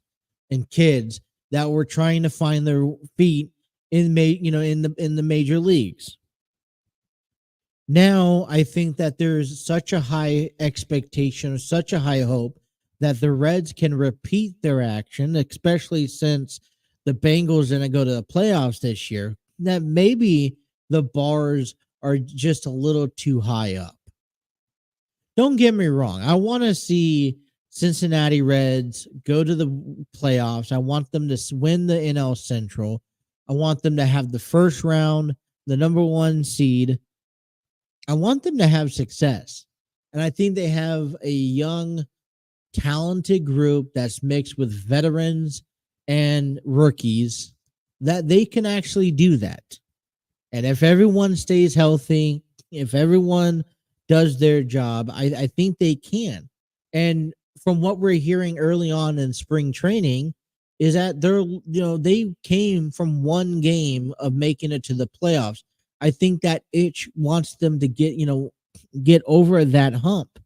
and kids that were trying to find their feet in the major leagues. Now, I think that there's such a high expectation, such a high hope that the Reds can repeat their action, especially since the Bengals are going to go to the playoffs this year, that maybe the bars are just a little too high up. Don't get me wrong. I want to see Cincinnati Reds go to the playoffs. I want them to win the NL Central. I want them to have the first round, the number 1 seed. I want them to have success. And I think they have a young, talented group that's mixed with veterans and rookies that they can actually do that. And if everyone stays healthy, if everyone does their job, I think they can. And from what we're hearing early on in spring training is that they came from one game of making it to the playoffs. I think that itch wants them to get over that hump.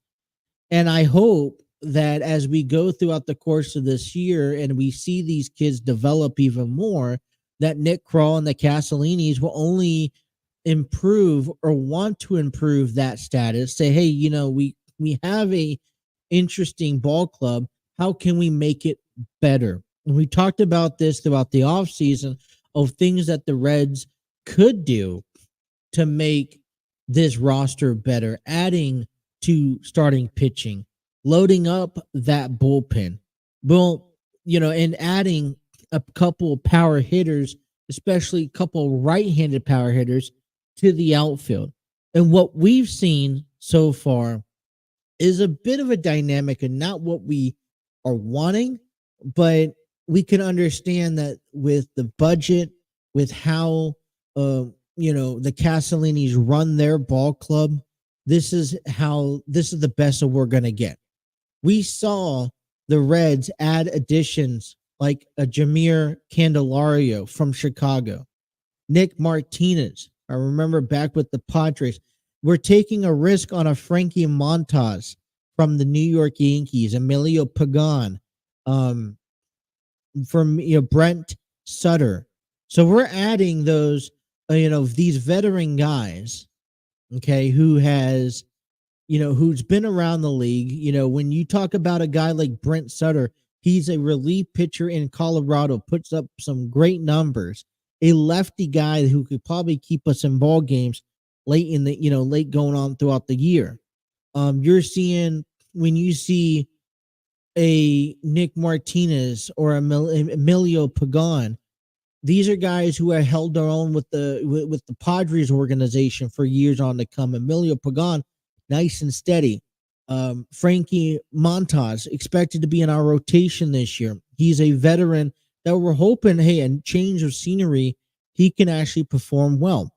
And I hope that as we go throughout the course of this year and we see these kids develop even more, that Nick Krall and the Castellinis will only improve or want to improve that status. Say, hey, we have a interesting ball club. How can we make it better? And we talked about this throughout the offseason of things that the Reds could do to make this roster better, adding to starting pitching, loading up that bullpen. Well, and adding a couple power hitters, especially a couple right-handed power hitters to the outfield. And what we've seen so far is a bit of a dynamic and not what we are wanting, but we can understand that with the budget, with how the Castellinis run their ball club, this is the best that we're going to get. We saw the Reds add additions like a Jameer Candelario from Chicago, Nick Martinez. I remember back with the Padres. We're taking a risk on a Frankie Montas from the New York Yankees, Emilio Pagan, from Brent Sutter. So we're adding those, these veteran guys, okay, who's been around the league. When you talk about a guy like Brent Sutter, he's a relief pitcher in Colorado, puts up some great numbers. A lefty guy who could probably keep us in ball games late going on throughout the year. You're seeing, when you see a Nick Martinez or Emilio Pagan, these are guys who have held their own with the Padres organization for years on to come. Emilio Pagan, nice and steady. Frankie Montas, expected to be in our rotation this year. He's a veteran that we're hoping, hey, a change of scenery, he can actually perform well.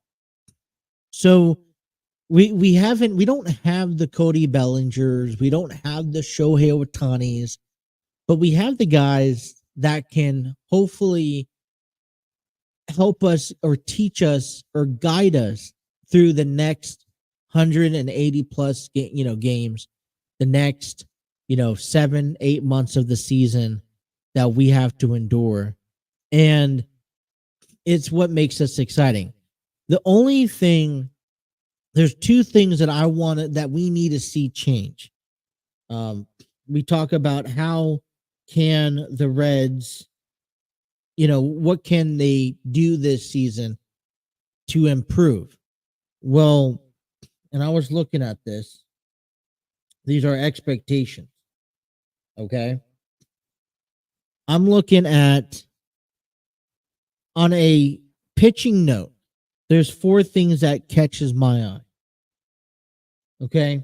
So we don't have the Cody Bellingers, we don't have the Shohei Ohtani's, but we have the guys that can hopefully help us or teach us or guide us through the next 180 plus games, the next 7-8 months of the season that we have to endure. And it's what makes us exciting. The only thing, there's two things that I wanted that we need to see change. We talk about how can the Reds, what can they do this season to improve? Well, and I was looking at this. These are expectations. Okay. I'm looking at, on a pitching note, there's 4 things that catches my eye. Okay.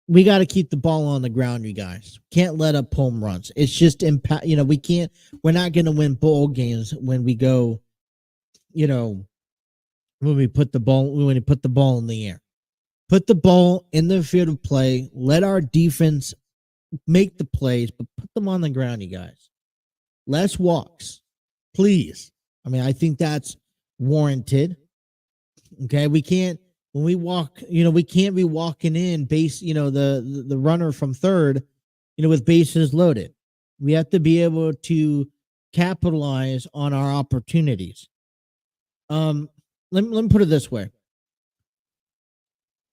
We got to keep the ball on the ground, you guys. Can't let up home runs. It's just impact. We're not going to win ball games when we go, when we put the ball in the air. Put the ball in the field of play. Let our defense make the plays, but put them on the ground, you guys. Less walks, please. I mean, I think that's warranted. Okay, we can't, when we walk, we can't be walking in base, the runner from third, with bases loaded. We have to be able to capitalize on our opportunities. Let me put it this way.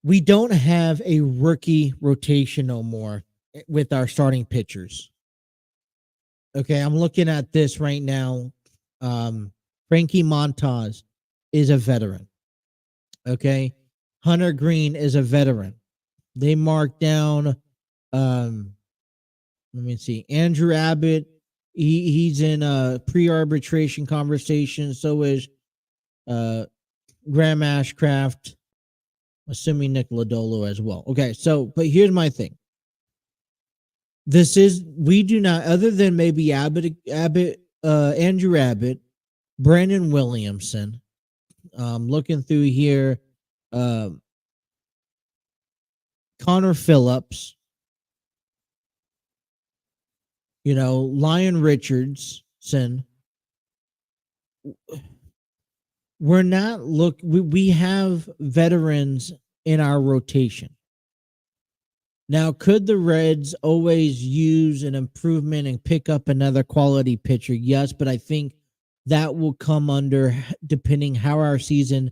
We don't have a rookie rotation no more with our starting pitchers. Okay, I'm looking at this right now. Frankie Montas is a veteran. Okay, Hunter Green is a veteran. They marked down, let me see, Andrew Abbott. He's in a pre-arbitration conversation. So is Graham Ashcraft, assuming Nick Lodolo as well. Okay, but here's my thing. We do not, other than maybe Andrew Abbott, Brandon Williamson. Looking through here, Connor Phillips, Lyon Richardson. We're not we have veterans in our rotation. Now, could the Reds always use an improvement and pick up another quality pitcher? Yes, but I think that will come under depending how our season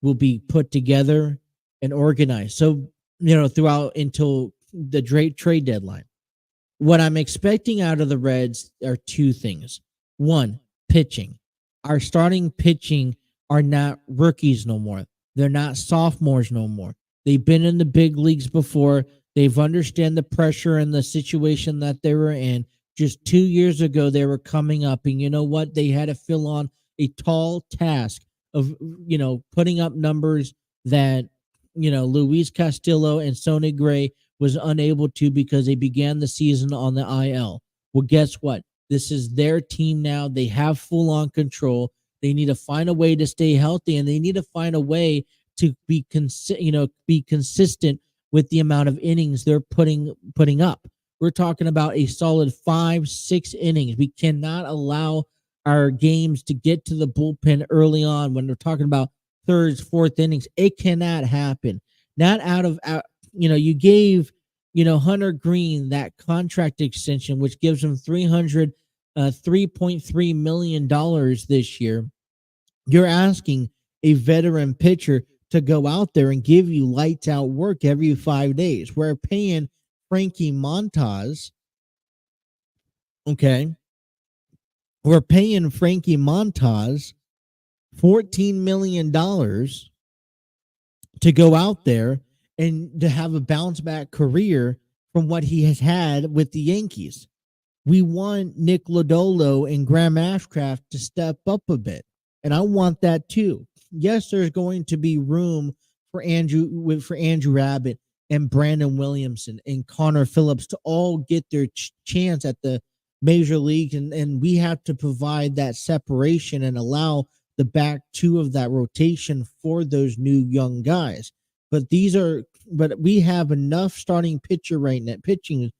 will be put together and organized. So, throughout until the trade deadline. What I'm expecting out of the Reds are 2 things. 1, pitching. Our starting pitching are not rookies no more. They're not sophomores no more. They've been in the big leagues before. They've understand the pressure and the situation that they were in. Just 2 years ago, they were coming up, and you know what? They had to fill on a tall task of, putting up numbers that, Luis Castillo and Sonny Gray was unable to because they began the season on the IL. Well, guess what? This is their team now. They have full-on control. They need to find a way to stay healthy, and they need to find a way to be consistent with the amount of innings they're putting up. We're talking about a solid 5-6 innings. We cannot allow our games to get to the bullpen early on when we're talking about 3rd, 4th innings. It cannot happen. Not you gave, Hunter Green that contract extension, which gives him $3.3 million this year. You're asking a veteran pitcher to go out there and give you lights out work every 5 days. We're paying Frankie Montas. Okay. We're paying Frankie Montas $14 million to go out there and to have a bounce back career from what he has had with the Yankees. We want Nick Lodolo and Graham Ashcraft to step up a bit. And I want that too. Yes, there's going to be room for Andrew Abbott and Brandon Williamson and Connor Phillips to all get their chance at the major league. And we have to provide that separation and allow the back 2 of that rotation for those new young guys. But we have enough starting pitching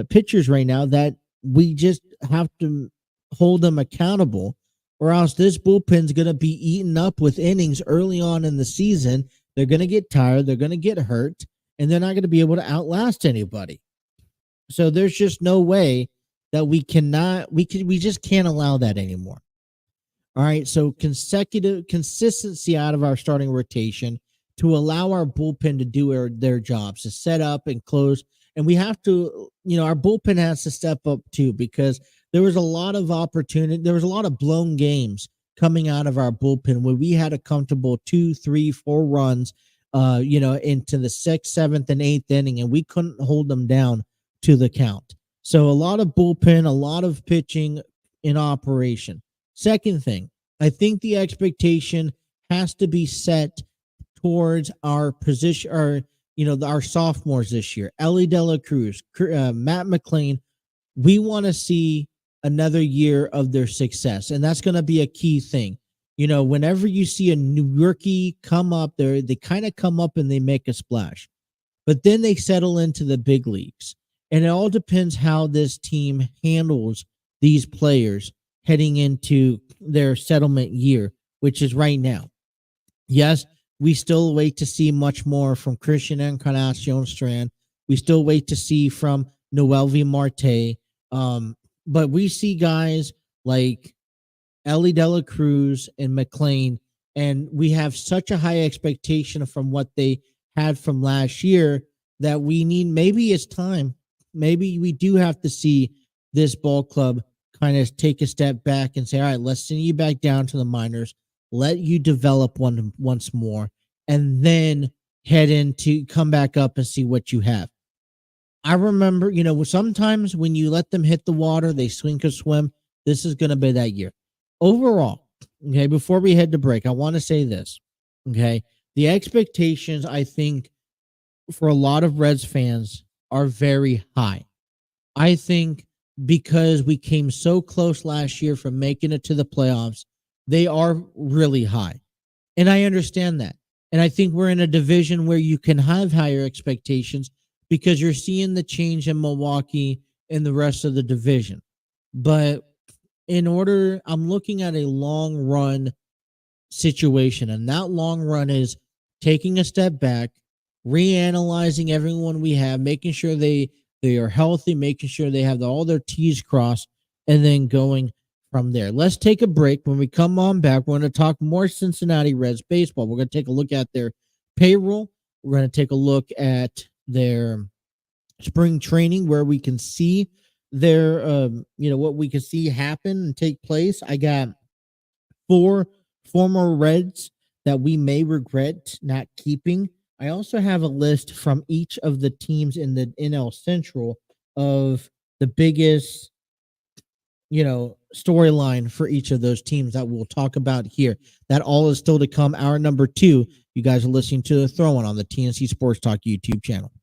pitchers right now that we just have to hold them accountable, or else this bullpen's going to be eaten up with innings early on in the season. They're going to get tired, they're going to get hurt, and they're not going to be able to outlast anybody. So there's just no way that we just can't allow that anymore. All right, so consistency out of our starting rotation to allow our bullpen to do their jobs, to set up and close. And we have to, our bullpen has to step up too, because there was a lot of opportunity. There was a lot of blown games coming out of our bullpen where we had a comfortable 2, 3, 4 runs, into the 6th, 7th, and 8th inning, and we couldn't hold them down to the count. So a lot of bullpen, a lot of pitching in operation. Second thing, I think the expectation has to be set towards our position, our sophomores this year. Ellie De La Cruz, Matt McLean. We want to see another year of their success, and that's going to be a key thing. Whenever you see a new rookie come up there, they kind of come up and they make a splash, but then they settle into the big leagues. And it all depends how this team handles these players heading into their settlement year, which is right now. Yes, we still wait to see much more from Christian Encarnacion Strand. We still wait to see from Noelvi Marte. But we see guys like Ellie De La Cruz and McLean, and we have such a high expectation from what they had from last year that maybe it's time. Maybe we do have to see this ball club kind of take a step back and say, all right, let's send you back down to the minors, let you develop once more, and then come back up and see what you have. I remember, sometimes when you let them hit the water, they sink or swim. This is going to be that year. Overall, okay, before we head to break, I want to say this, okay? The expectations, I think, for a lot of Reds fans are very high. I think because we came so close last year from making it to the playoffs, they are really high. And I understand that. And I think we're in a division where you can have higher expectations because you're seeing the change in Milwaukee and the rest of the division. But I'm looking at a long run situation, and that long run is taking a step back, reanalyzing everyone we have, making sure they are healthy, making sure they have all their T's crossed, and then going from there. Let's take a break. When we come on back, we're going to talk more Cincinnati Reds baseball. We're going to take a look at their payroll. We're going to take a look at their spring training, where we can see their, what we can see happen and take place. I got 4 former Reds that we may regret not keeping. I also have a list from each of the teams in the NL Central of the biggest, storyline for each of those teams that we'll talk about here. That all is still to come. Hour number 2. You guys are listening to The Throw-In on the TNC Sports Talk YouTube channel.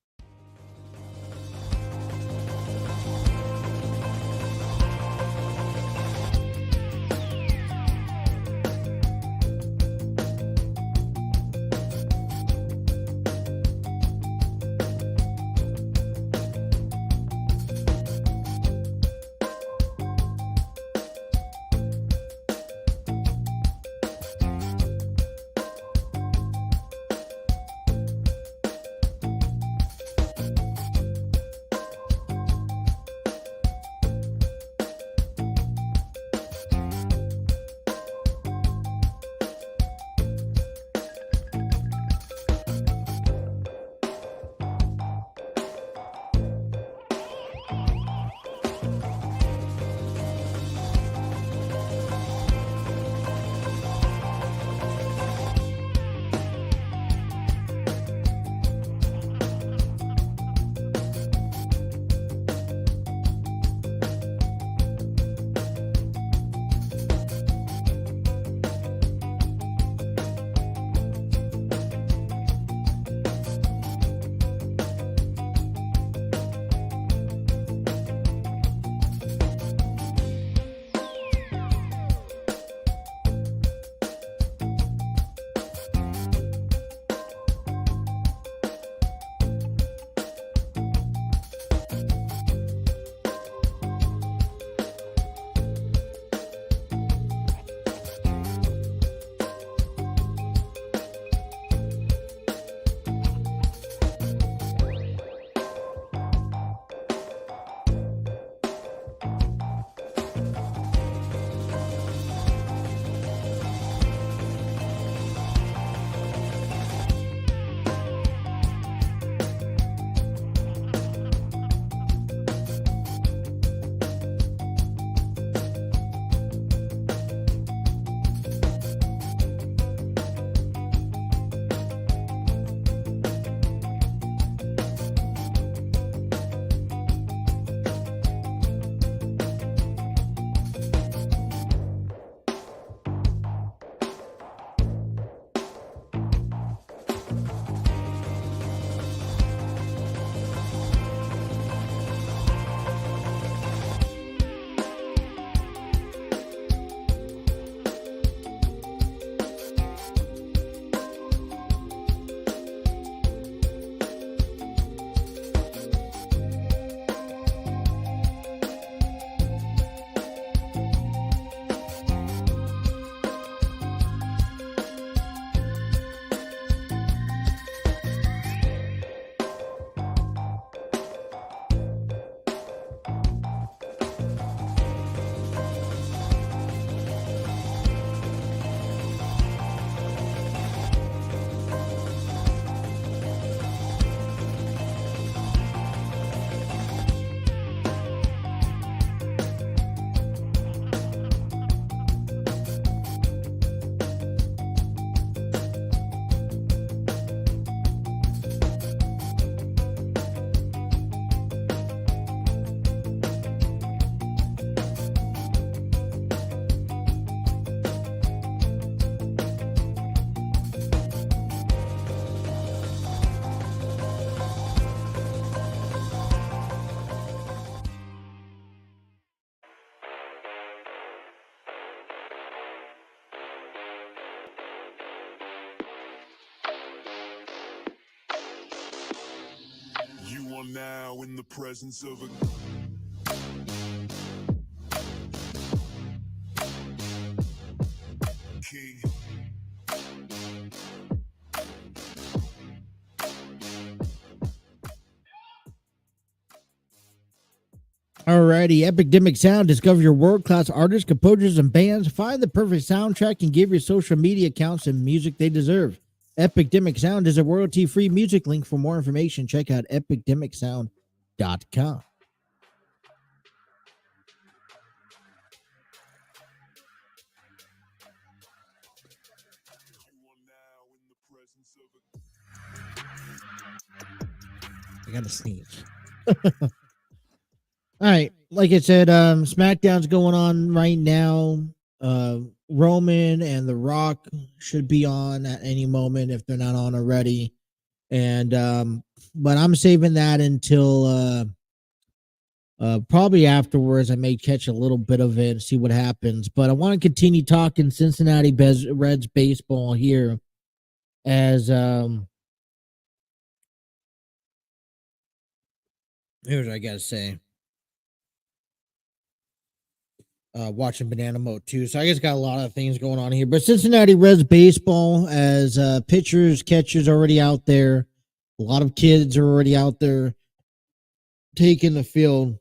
are now in the presence of a king. Alrighty, Epidemic Sound. Discover your world-class artists, composers, and bands. Find the perfect soundtrack and give your social media accounts the music they deserve. Epidemic Sound is a royalty-free music link. For more information, check out epidemicsound.com. You are now in the presence of I gotta sneeze. All right, like I said, SmackDown's going on right now. Roman and The Rock should be on at any moment if they're not on already. And but I'm saving that until probably afterwards. I may catch a little bit of it and see what happens. But I want to continue talking Cincinnati Reds baseball here as here's what I gotta say. Watching Banana Mode too. So I guess got a lot of things going on here. But Cincinnati Reds baseball, as pitchers, catchers already out there. A lot of kids are already out there taking the field.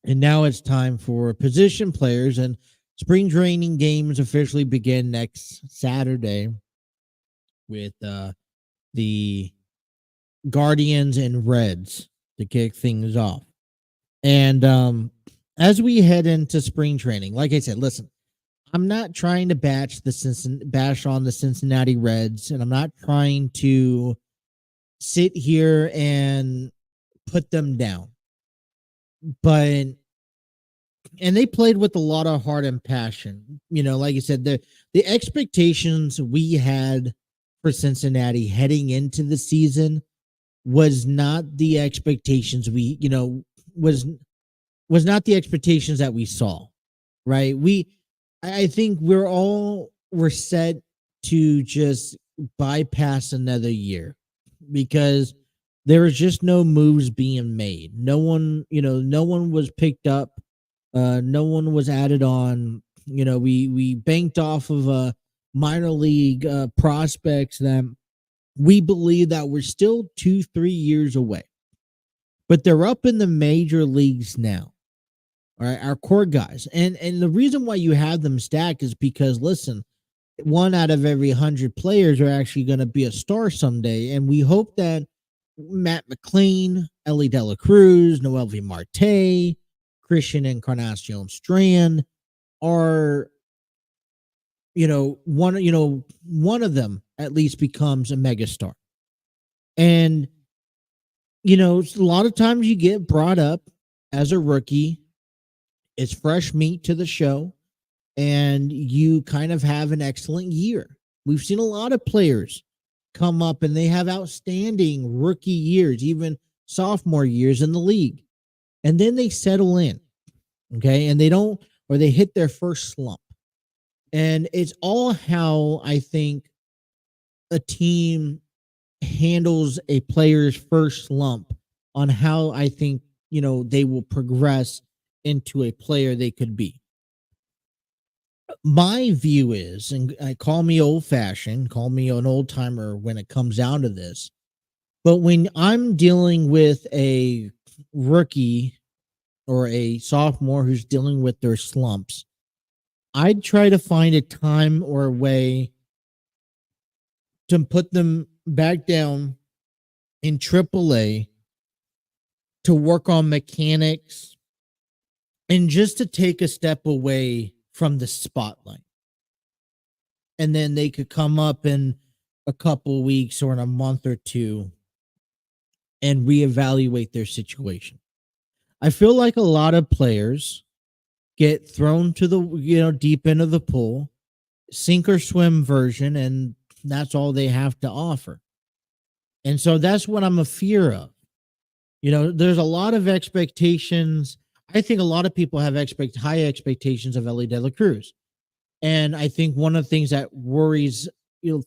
And now it's time for position players, and spring training games officially begin next Saturday with the Guardians and Reds to kick things off. And as we head into spring training, like I said, listen, I'm not trying to bash on the Cincinnati Reds, and I'm not trying to sit here and put them down. But and they played with a lot of heart and passion. You know, like I said, the expectations we had for Cincinnati heading into the season was not the expectations we, was not the expectations that we saw, right? I think we're set to just bypass another year because there was just no moves being made. No one was picked up. No one was added on. We banked off of minor league prospects that we believe that we're still 2-3 years away, but they're up in the major leagues now. All right, our core guys. And the reason why you have them stacked is because, listen, 1 out of every 100 players are actually going to be a star someday. And we hope that Matt McLean, Ellie De La Cruz, Noel V. Marte, Christian Encarnacion Strand are, one of them at least becomes a megastar. And, a lot of times you get brought up as a rookie. It's fresh meat to the show, and you kind of have an excellent year. We've seen a lot of players come up and they have outstanding rookie years, even sophomore years in the league. And then they settle in, okay? And they hit their first slump. And it's all how I think a team handles a player's first slump on how I think, they will progress into a player they could be. My view is, and I call me old-fashioned, call me an old-timer when it comes down to this, but when I'm dealing with a rookie or a sophomore who's dealing with their slumps, I'd try to find a time or a way to put them back down in AAA to work on mechanics, and just to take a step away from the spotlight. And then they could come up in a couple weeks or in a month or two and reevaluate their situation. I feel like a lot of players get thrown to the, deep end of the pool, sink or swim version, and that's all they have to offer. And so that's what I'm a fear of. There's a lot of expectations. I think a lot of people have high expectations of Ellie De La Cruz. And I think one of the things that worries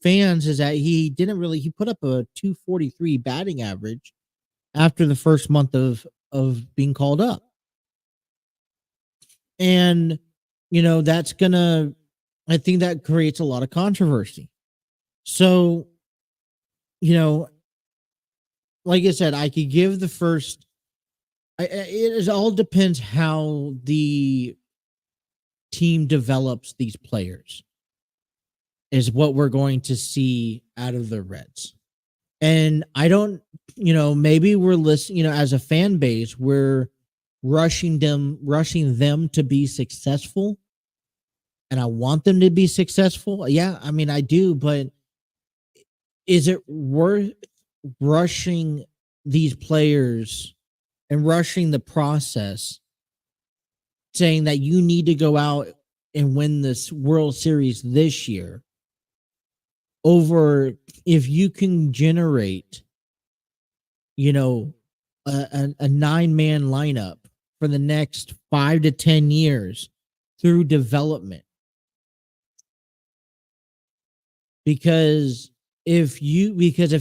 fans is that he put up a 243 batting average after the first month of being called up. And, that's I think that creates a lot of controversy. So, like I said, I could give the first, it all depends how the team develops these players is what we're going to see out of the Reds. And I don't, maybe we're listening, as a fan base, we're rushing them to be successful. And I want them to be successful. Yeah, I mean, I do, but is it worth rushing these players and rushing the process, saying that you need to go out and win this World Series this year, over if you can generate, a 9-man lineup for the next 5 to 10 years through development? Because if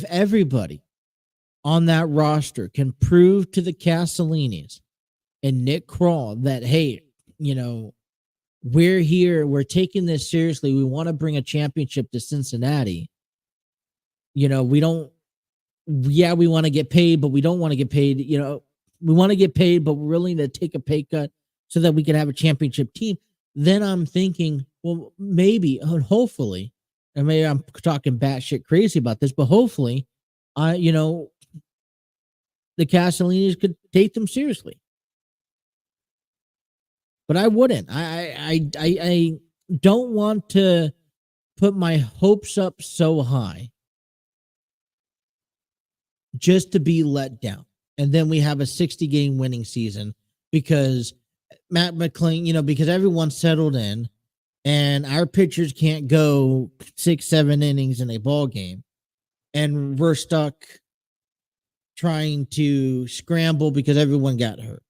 everybody on that roster can prove to the Castellinis and Nick Kroll that, hey, we're here, we're taking this seriously, we want to bring a championship to Cincinnati. We want to get paid, but we don't want to get paid. We want to get paid, but we're willing to take a pay cut so that we can have a championship team. Then I'm thinking, well, maybe, hopefully, and maybe I'm talking batshit crazy about this, but hopefully, the Castellinis could take them seriously. But I wouldn't. I don't want to put my hopes up so high just to be let down. And then we have a 60-game winning season because Matt McClain, because everyone's settled in and our pitchers can't go 6-7 innings in a ball game. And we're stuck trying to scramble because everyone got hurt.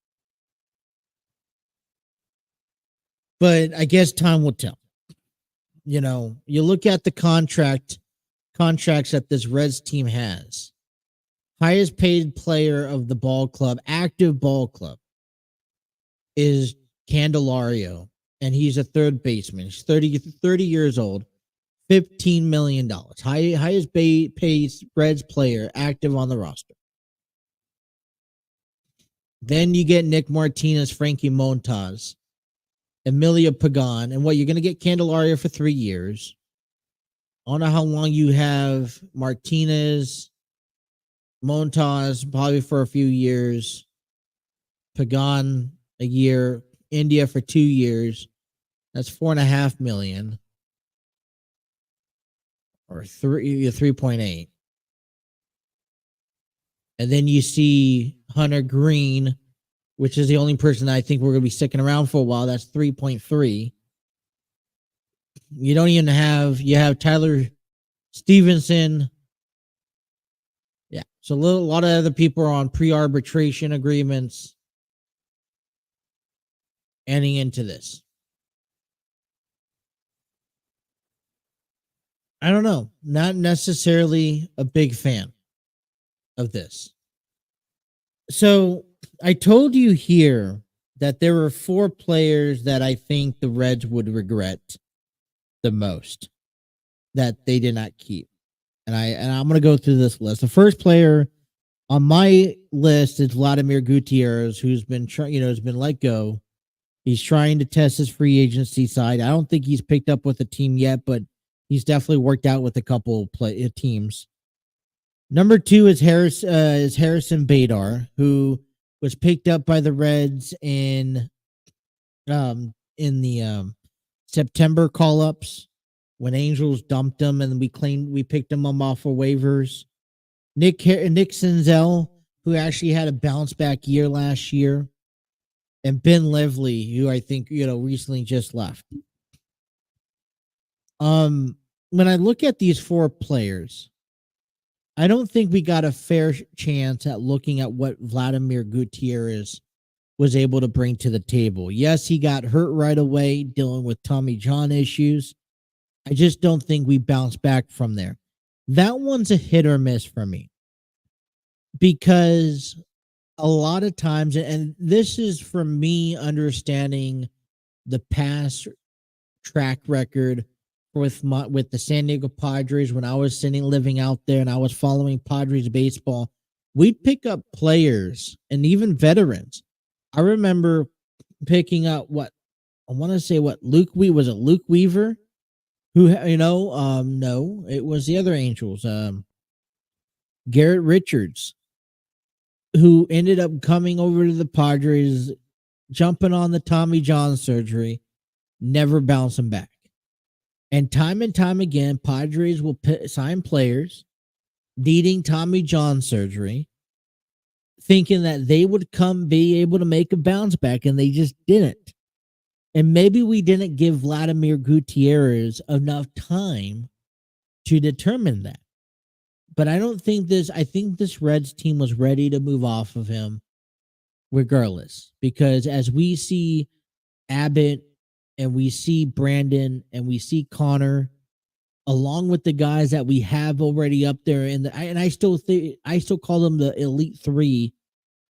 But I guess time will tell. You look at the contracts that this Reds team has. Highest paid player of the ball club, active ball club, is Candelario, and he's a third baseman. He's 30 years old, $15 million. Highest paid Reds player active on the roster. Then you get Nick Martinez, Frankie Montas, Emilio Pagan, and you're going to get Candelario for 3 years. I don't know how long you have Martinez, Montas probably for a few years, Pagan a year, India for 2 years. That's $4.5 million, or 3.8. And then you see Hunter Green, which is the only person I think we're going to be sticking around for a while. That's 3.3. You don't even have Tyler Stevenson. Yeah. So a lot of other people are on pre-arbitration agreements ending into this. I don't know. Not necessarily a big fan of this. So I told you here that there were 4 players that I think the Reds would regret the most that they did not keep. And I'm going to go through this list. The first player on my list is Vladimir Gutierrez, who's been has been let go. He's trying to test his free agency side. I don't think he's picked up with a team yet, but he's definitely worked out with a couple teams. Number 2 is Harrison Bader, who was picked up by the Reds in the September call-ups when Angels dumped him, and we picked him up off of waivers. Nick Senzel, who actually had a bounce back year last year, and Ben Lively, who I think recently just left. When I look at these 4 players, I don't think we got a fair chance at looking at what Vladimir Gutierrez was able to bring to the table. Yes, he got hurt right away dealing with Tommy John issues. I just don't think we bounced back from there. That one's a hit or miss for me. because a lot of times, and this is from me understanding the past track record with the San Diego Padres when I was living out there and I was following Padres baseball, we'd pick up players and even veterans. I remember picking up Luke Weaver, who, no, it was the other Angels, Garrett Richards, who ended up coming over to the Padres, jumping on the Tommy John surgery, never bouncing back. And time again, Padres will sign players needing Tommy John surgery, thinking that they would be able to make a bounce back, and they just didn't. And maybe we didn't give Vladimir Gutierrez enough time to determine that. But I think this Reds team was ready to move off of him regardless, because as we see Abbott and we see Brandon and we see Connor, along with the guys that we have already up there, I still call them the Elite Three,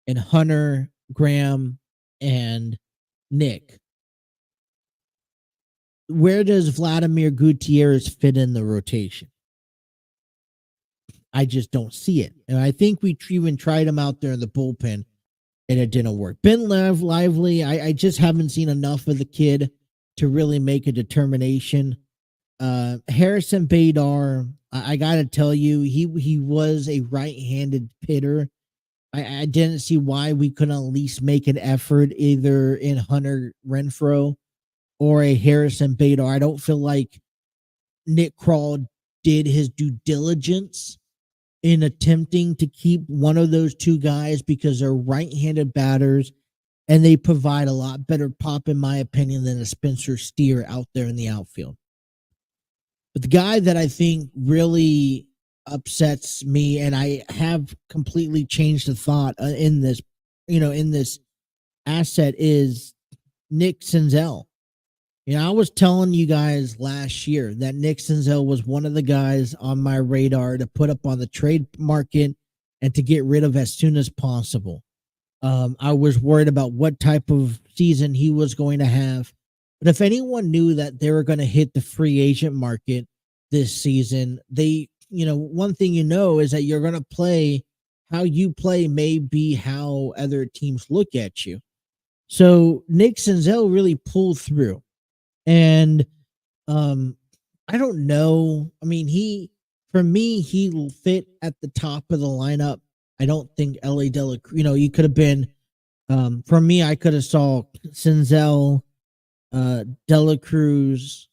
and Hunter, Graham, and Nick. Where does Vladimir Gutierrez fit in the rotation? I just don't see it. And I think we even tried him out there in the bullpen, and it didn't work. Ben Lively, I just haven't seen enough of the kid to really make a determination. Harrison Bader, I got to tell you, he was a right-handed hitter. I didn't see why we couldn't at least make an effort either in Hunter Renfroe or a Harrison Bader. I don't feel like Nick Krall did his due diligence in attempting to keep one of those two guys, because they're right-handed batters and they provide a lot better pop, in my opinion, than a Spencer Steer out there in the outfield. But the guy that I think really upsets me, and I have completely changed the thought in this asset, is Nick Senzel. I was telling you guys last year that Nick Senzel was one of the guys on my radar to put up on the trade market and to get rid of as soon as possible. I was worried about what type of season he was going to have. But if anyone knew that they were going to hit the free agent market this season, one thing is that you're going to play. How you play may be how other teams look at you. So Nick Senzel really pulled through. And I don't know. I mean, for me, he fit at the top of the lineup. I don't think L.A. you could have been, for me, I could have saw Senzel, Dela Cruz,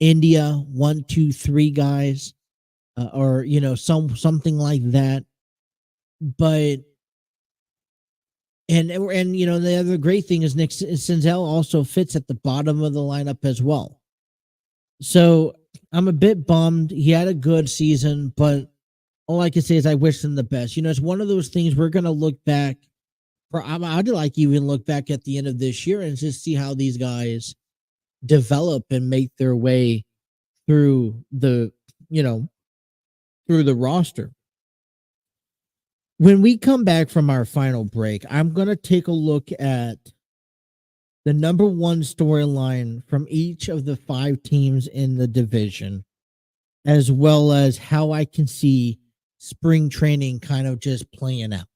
India, 1, 2, 3 guys, or something like that. But and the other great thing is Nick Senzel also fits at the bottom of the lineup as well. So I'm a bit bummed. He had a good season, but all I can say is I wish him the best. It's one of those things we're going to look back. I'd like even look back at the end of this year and just see how these guys develop and make their way through the roster. When we come back from our final break, I'm going to take a look at the number one storyline from each of the 5 teams in the division, as well as how I can see spring training kind of just playing out.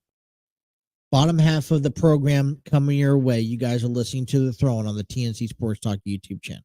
Bottom half of the program coming your way. You guys are listening to The Throne on the TNC Sports Talk YouTube channel.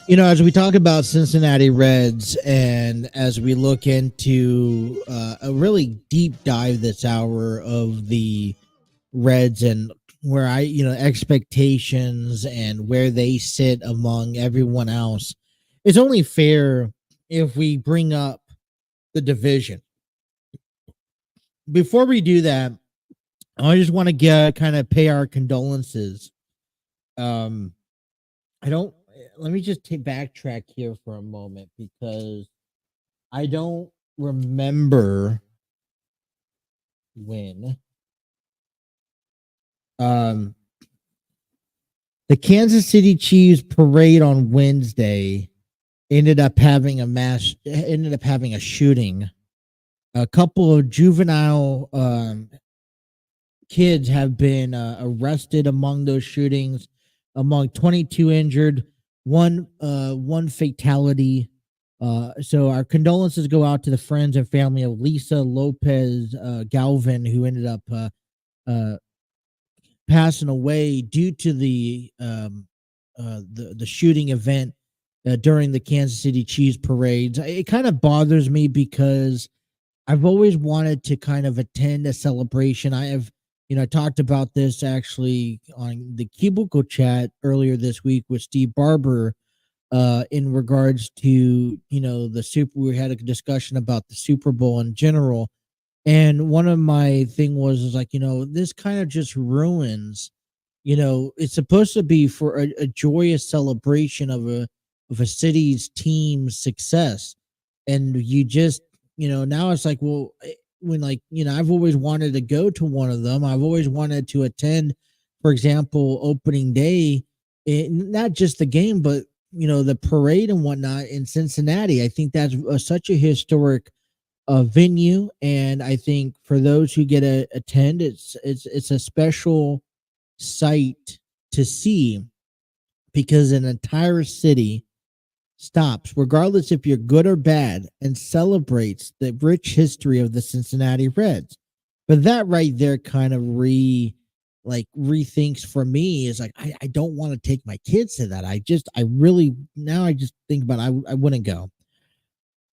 As we talk about Cincinnati Reds and as we look into a really deep dive this hour of the Reds and where expectations and where they sit among everyone else, it's only fair if we bring up the division. Before we do that, I just want to kind of pay our condolences. Let me just backtrack here for a moment because I don't remember when the Kansas City Chiefs parade on Wednesday ended up having a shooting. A couple of juvenile kids have been arrested among those shootings, among 22 injured, one fatality. So our condolences go out to the friends and family of Lisa Lopez Galvin, who ended up passing away due to the shooting event during the Kansas City Chiefs parades. It kind of bothers me because I've always wanted to kind of attend a celebration. I talked about this actually on the Cubicle chat earlier this week with Steve Barber in regards to, we had a discussion about the Super Bowl in general. And one of my thing was like, this kind of just ruins, it's supposed to be for a joyous celebration of a city's team success. And you just, now it's like, well, when I've always wanted to go to one of them. I've always wanted to attend, for example, opening day, not just the game, but the parade and whatnot in Cincinnati. I think that's such a historic venue, and I think for those who get to attend, it's a special sight to see because an entire city stops, regardless if you're good or bad, and celebrates the rich history of the Cincinnati Reds. But that right there kind of rethinks for me is like, I don't want to take my kids to that. I just think about I wouldn't go.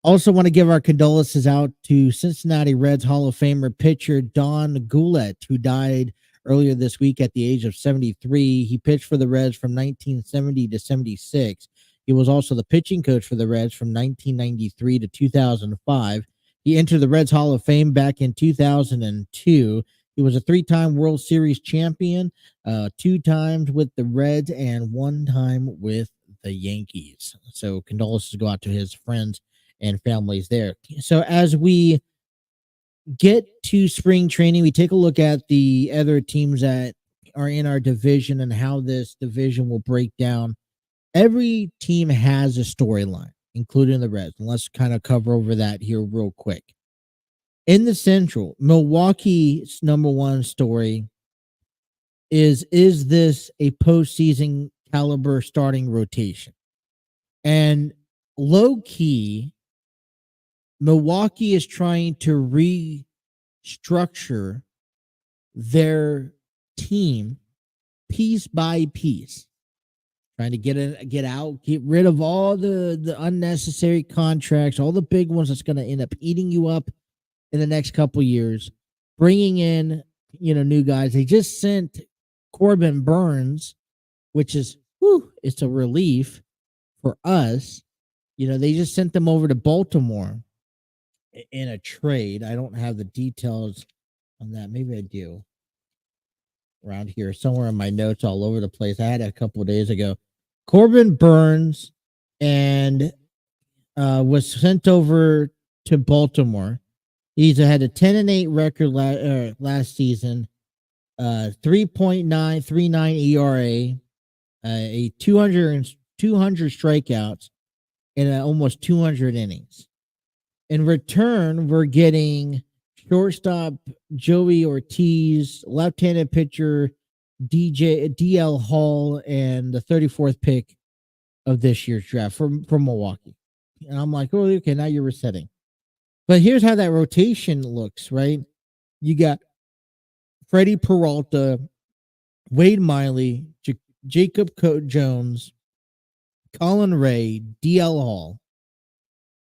Also want to give our condolences out to Cincinnati Reds Hall of Famer pitcher Don Goulet, who died earlier this week at the age of 73. He pitched for the Reds from 1970 to 76. He was also the pitching coach for the Reds from 1993 to 2005. He entered the Reds Hall of Fame back in 2002. He was a 3-time World Series champion, 2 times with the Reds and 1 time with the Yankees. So condolences go out to his friends and families there. So as we get to spring training, we take a look at the other teams that are in our division and how this division will break down. Every team has a storyline, including the Reds. And let's kind of cover over that here real quick. In the Central, Milwaukee's number one story is this a postseason caliber starting rotation? And low key, Milwaukee is trying to restructure their team piece by piece, trying to get rid of all the unnecessary contracts, all the big ones that's going to end up eating you up in the next couple years, bringing in, new guys. They just sent Corbin Burns, which is, it's a relief for us. They just sent them over to Baltimore in a trade. I don't have the details on that. Maybe I do. Around here, somewhere in my notes all over the place. I had it a couple of days ago. Corbin Burns and was sent over to Baltimore. He's had a 10-8 record last season, 3.939 ERA, a 200 strikeouts, and almost 200 innings. In return, we're getting shortstop Joey Ortiz, left-handed pitcher DL Hall, and the 34th pick of this year's draft from Milwaukee. And I'm like, oh, okay, now you're resetting. But here's how that rotation looks, right? You got Freddie Peralta, Wade Miley, Jacob Jones, Colin Ray, DL Hall.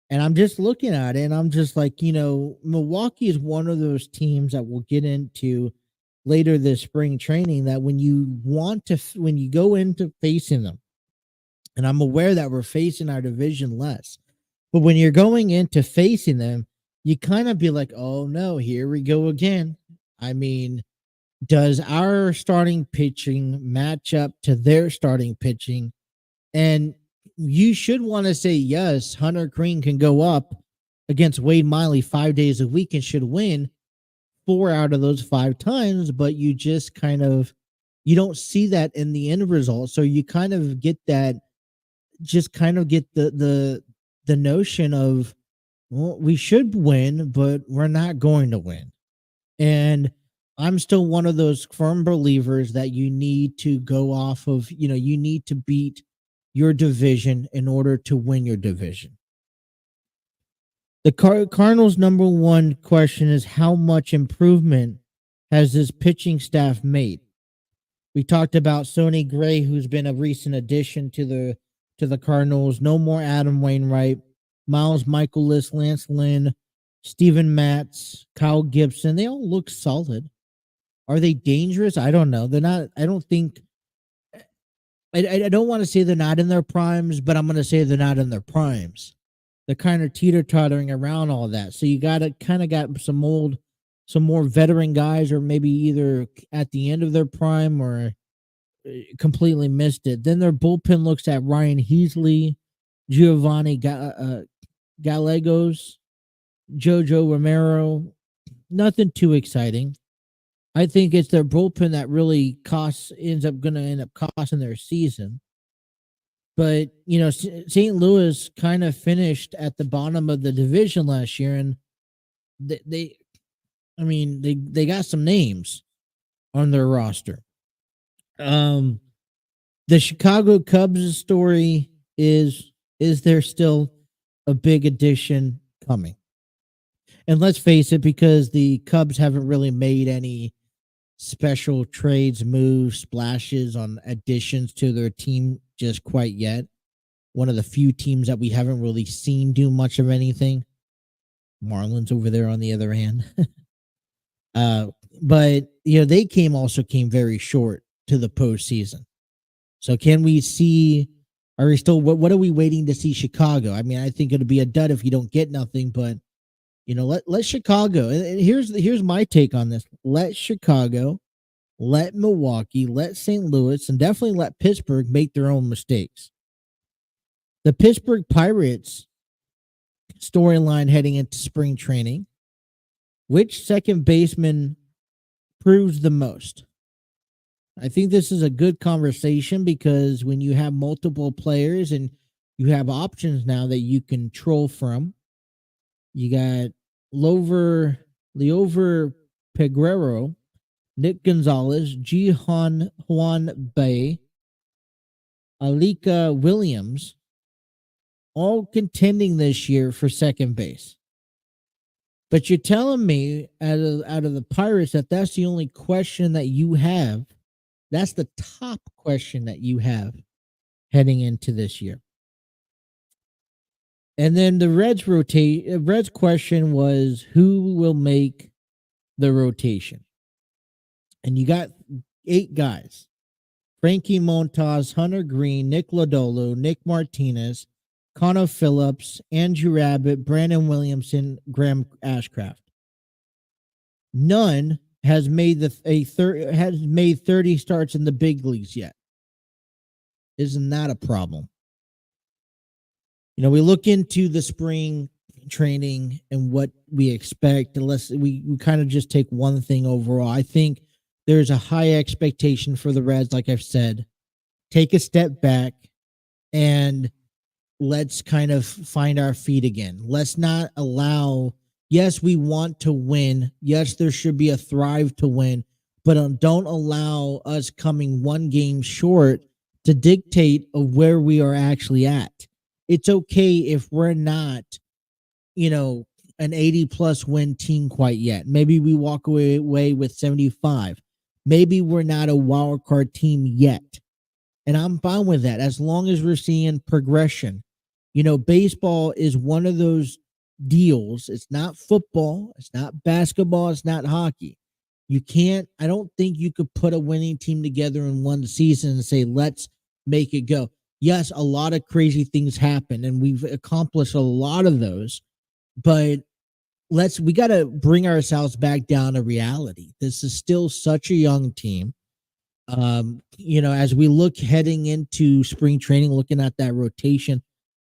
And I'm just looking at it and I'm just like, Milwaukee is one of those teams that we'll get into later this spring training that when you go into facing them, and I'm aware that we're facing our division less, but when you're going into facing them, you kind of be like, oh no, here we go again. I mean, does our starting pitching match up to their starting pitching? And you should want to say, yes, Hunter Green can go up against Wade Miley 5 days a week and should win 4 out of those 5 times, but you just you don't see that in the end result. So you kind of get that, the notion of, well, we should win, but we're not going to win. And I'm still one of those firm believers that you need to go off of, you need to beat your division in order to win your division. The Cardinals' number one question is, how much improvement has this pitching staff made? We talked about Sonny Gray, who's been a recent addition to the Cardinals. No more Adam Wainwright, Miles Michaelis, Lance Lynn, Steven Matz, Kyle Gibson. They all look solid. Are they dangerous? I don't know. They're not. I don't think. I don't want to say they're not in their primes, but I'm going to say they're not in their primes. They're kind of teeter-tottering around all that. So you got some more veteran guys, or maybe either at the end of their prime or completely missed it. Then their bullpen looks at Ryan Heasley, Giovanni Gallegos, Jojo Romero. Nothing too exciting. I think it's their bullpen that really ends up costing their season. But, St. Louis kind of finished at the bottom of the division last year, and they got some names on their roster. The Chicago Cubs story is there still a big addition coming? And let's face it, because the Cubs haven't really made any special trades, moves, splashes on additions to their team just quite yet. One of the few teams that we haven't really seen do much of anything. Marlins over there on the other hand. But they also came very short to the postseason. So can we see, what are we waiting to see Chicago? I mean, I think it'll be a dud if you don't get nothing, but let Chicago, and here's my take on this. Let Chicago, let Milwaukee, let St. Louis, and definitely let Pittsburgh make their own mistakes. The Pittsburgh Pirates storyline heading into spring training. Which second baseman proves the most? I think this is a good conversation, because when you have multiple players and you have options now that you can troll from, you got Liover Peguero, Nick Gonzalez, Juan Bay, Alika Williams, all contending this year for second base. But you're telling me out of the Pirates that's the only question that you have. That's the top question that you have heading into this year. And then the Reds question was, who will make the rotation? And you got 8 guys: Frankie Montas, Hunter Green, Nick Lodolo, Nick Martinez, Connor Phillips, Andrew Abbott, Brandon Williamson, Graham Ashcraft. None has made 30 starts in the big leagues yet. Isn't that a problem? We look into the spring training and what we expect, unless we kind of just take one thing overall. I think there's a high expectation for the Reds, like I've said. Take a step back and let's kind of find our feet again. Let's not allow, yes, we want to win. Yes, there should be a thrive to win, but don't allow us coming one game short to dictate of where we are actually at. It's okay if we're not, an 80-plus win team quite yet. Maybe we walk away with 75. Maybe we're not a wild card team yet. And I'm fine with that as long as we're seeing progression. Baseball is one of those deals. It's not football, it's not basketball, it's not hockey. I don't think you could put a winning team together in one season and say, let's make it go. Yes, a lot of crazy things happen and we've accomplished a lot of those, but we got to bring ourselves back down to reality. This is still such a young team. As we look heading into spring training, looking at that rotation,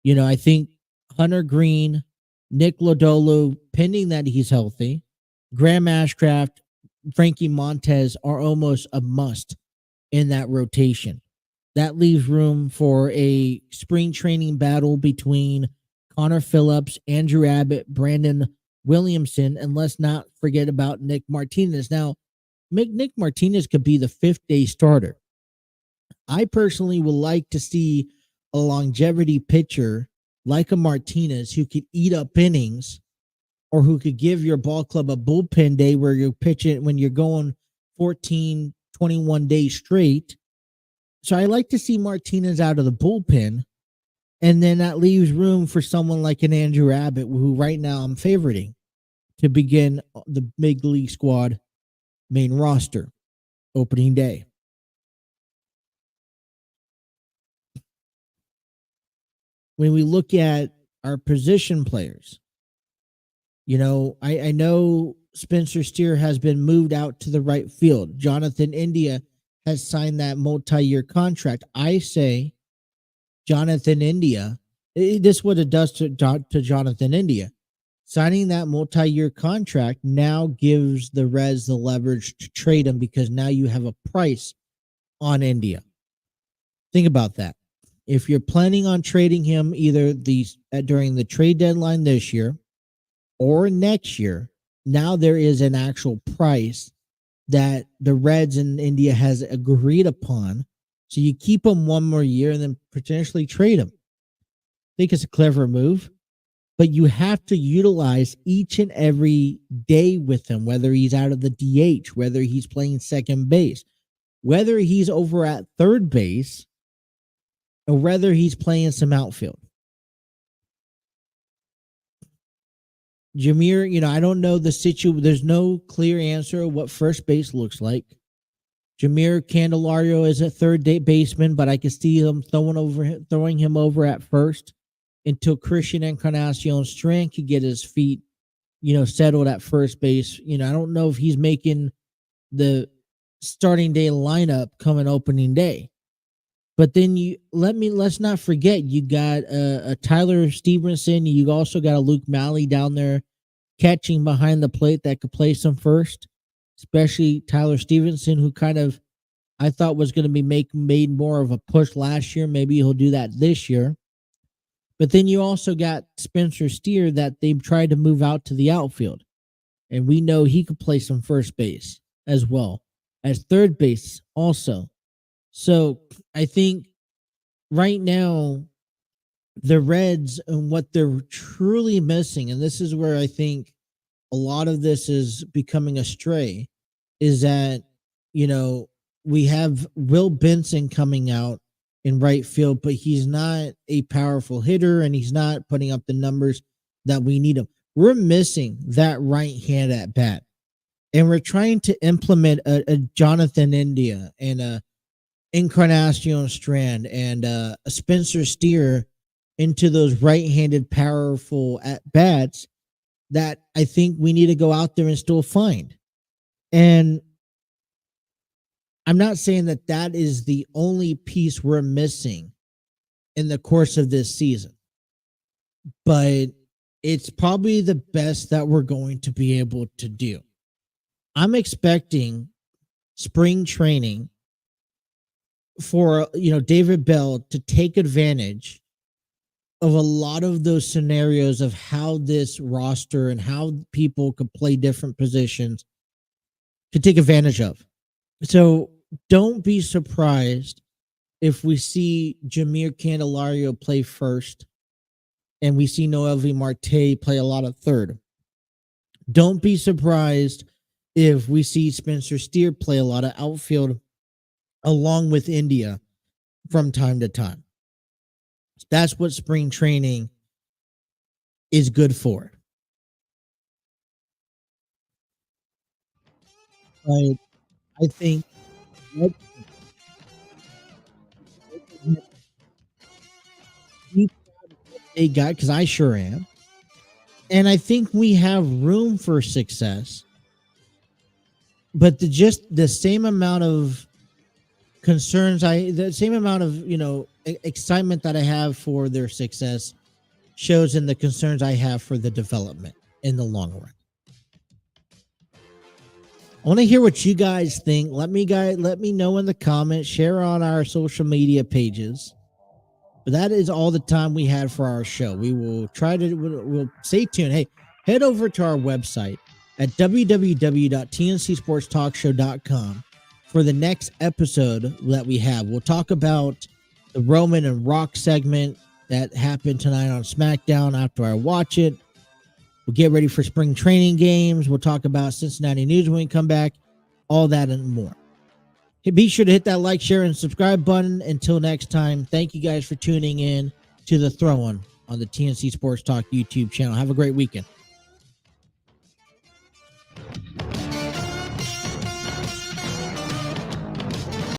I think Hunter Green, Nick Lodolo, pending that he's healthy, Graham Ashcraft, Frankie Montez are almost a must in that rotation. That leaves room for a spring training battle between Connor Phillips, Andrew Abbott, Brandon Williamson, and let's not forget about Nick Martinez. Now, Nick Martinez could be the 5th-day starter. I personally would like to see a longevity pitcher like a Martinez who could eat up innings, or who could give your ball club a bullpen day where you're pitching when you're going 14, 21 days straight. So I like to see Martinez out of the bullpen, and then that leaves room for someone like an Andrew Abbott, who right now I'm favoriting to begin the big league squad main roster opening day. When we look at our position players, I know Spencer Steer has been moved out to the right field. Jonathan India has signed that multi-year contract. I say Jonathan India, this is what it does to Jonathan India. Signing that multi-year contract now gives the Reds the leverage to trade him, because now you have a price on India. Think about that. If you're planning on trading him either during the trade deadline this year or next year, now there is an actual price that the Reds and India has agreed upon. So you keep him one more year and then potentially trade him. I think it's a clever move, but you have to utilize each and every day with him, whether he's out of the DH, whether he's playing second base, whether he's over at third base, or whether he's playing some outfield. Jameer, I don't know the situation. There's no clear answer of what first base looks like. Jameer Candelario is a third baseman, but I can see him throwing him over at first until Christian Encarnacion Strand could get his feet, settled at first base. I don't know if he's making the starting day lineup coming opening day. But then let's not forget, you got a Tyler Stevenson. You also got a Luke Malley down there catching behind the plate that could play some first, especially Tyler Stevenson, who I thought was going to be made more of a push last year. Maybe he'll do that this year. But then you also got Spencer Steer that they've tried to move out to the outfield. And we know he could play some first base as well as third base also. So I think right now the Reds and what they're truly missing, and this is where I think a lot of this is becoming a stray, is that, we have Will Benson coming out in right field, but he's not a powerful hitter and he's not putting up the numbers that we need him. We're missing that right hand at bat. And we're trying to implement a Jonathan India and a Encarnacion Strand and a Spencer Steer into those right-handed powerful at-bats that I think we need to go out there and still find. And I'm not saying that is the only piece we're missing in the course of this season, but it's probably the best that we're going to be able to do. I'm expecting spring training for, David Bell to take advantage of a lot of those scenarios of how this roster and how people could play different positions to take advantage of. So don't be surprised if we see Jameer Candelario play first and we see Noel V. Marte play a lot of third. Don't be surprised if we see Spencer Steer play a lot of outfield along with India. from time to time. That's what spring training is good for. Like, I think they got, because I sure am. And I think we have room for success. But the same amount of concerns, the same amount of, excitement that I have for their success shows in the concerns I have for the development in the long run. I want to hear what you guys think. Let me know in the comments, share on our social media pages. But that is all the time we had for our show. We will we'll stay tuned. Hey, head over to our website at www.tncsportstalkshow.com for the next episode that we have. We'll talk about the Roman and Rock segment that happened tonight on SmackDown after I watch it. We'll get ready for spring training games. We'll talk about Cincinnati news when we come back, all that and more. Hey, be sure to hit that like, share, and subscribe button. Until next time, thank you guys for tuning in to The Throw-In on the TNC Sports Talk YouTube channel. Have a great weekend.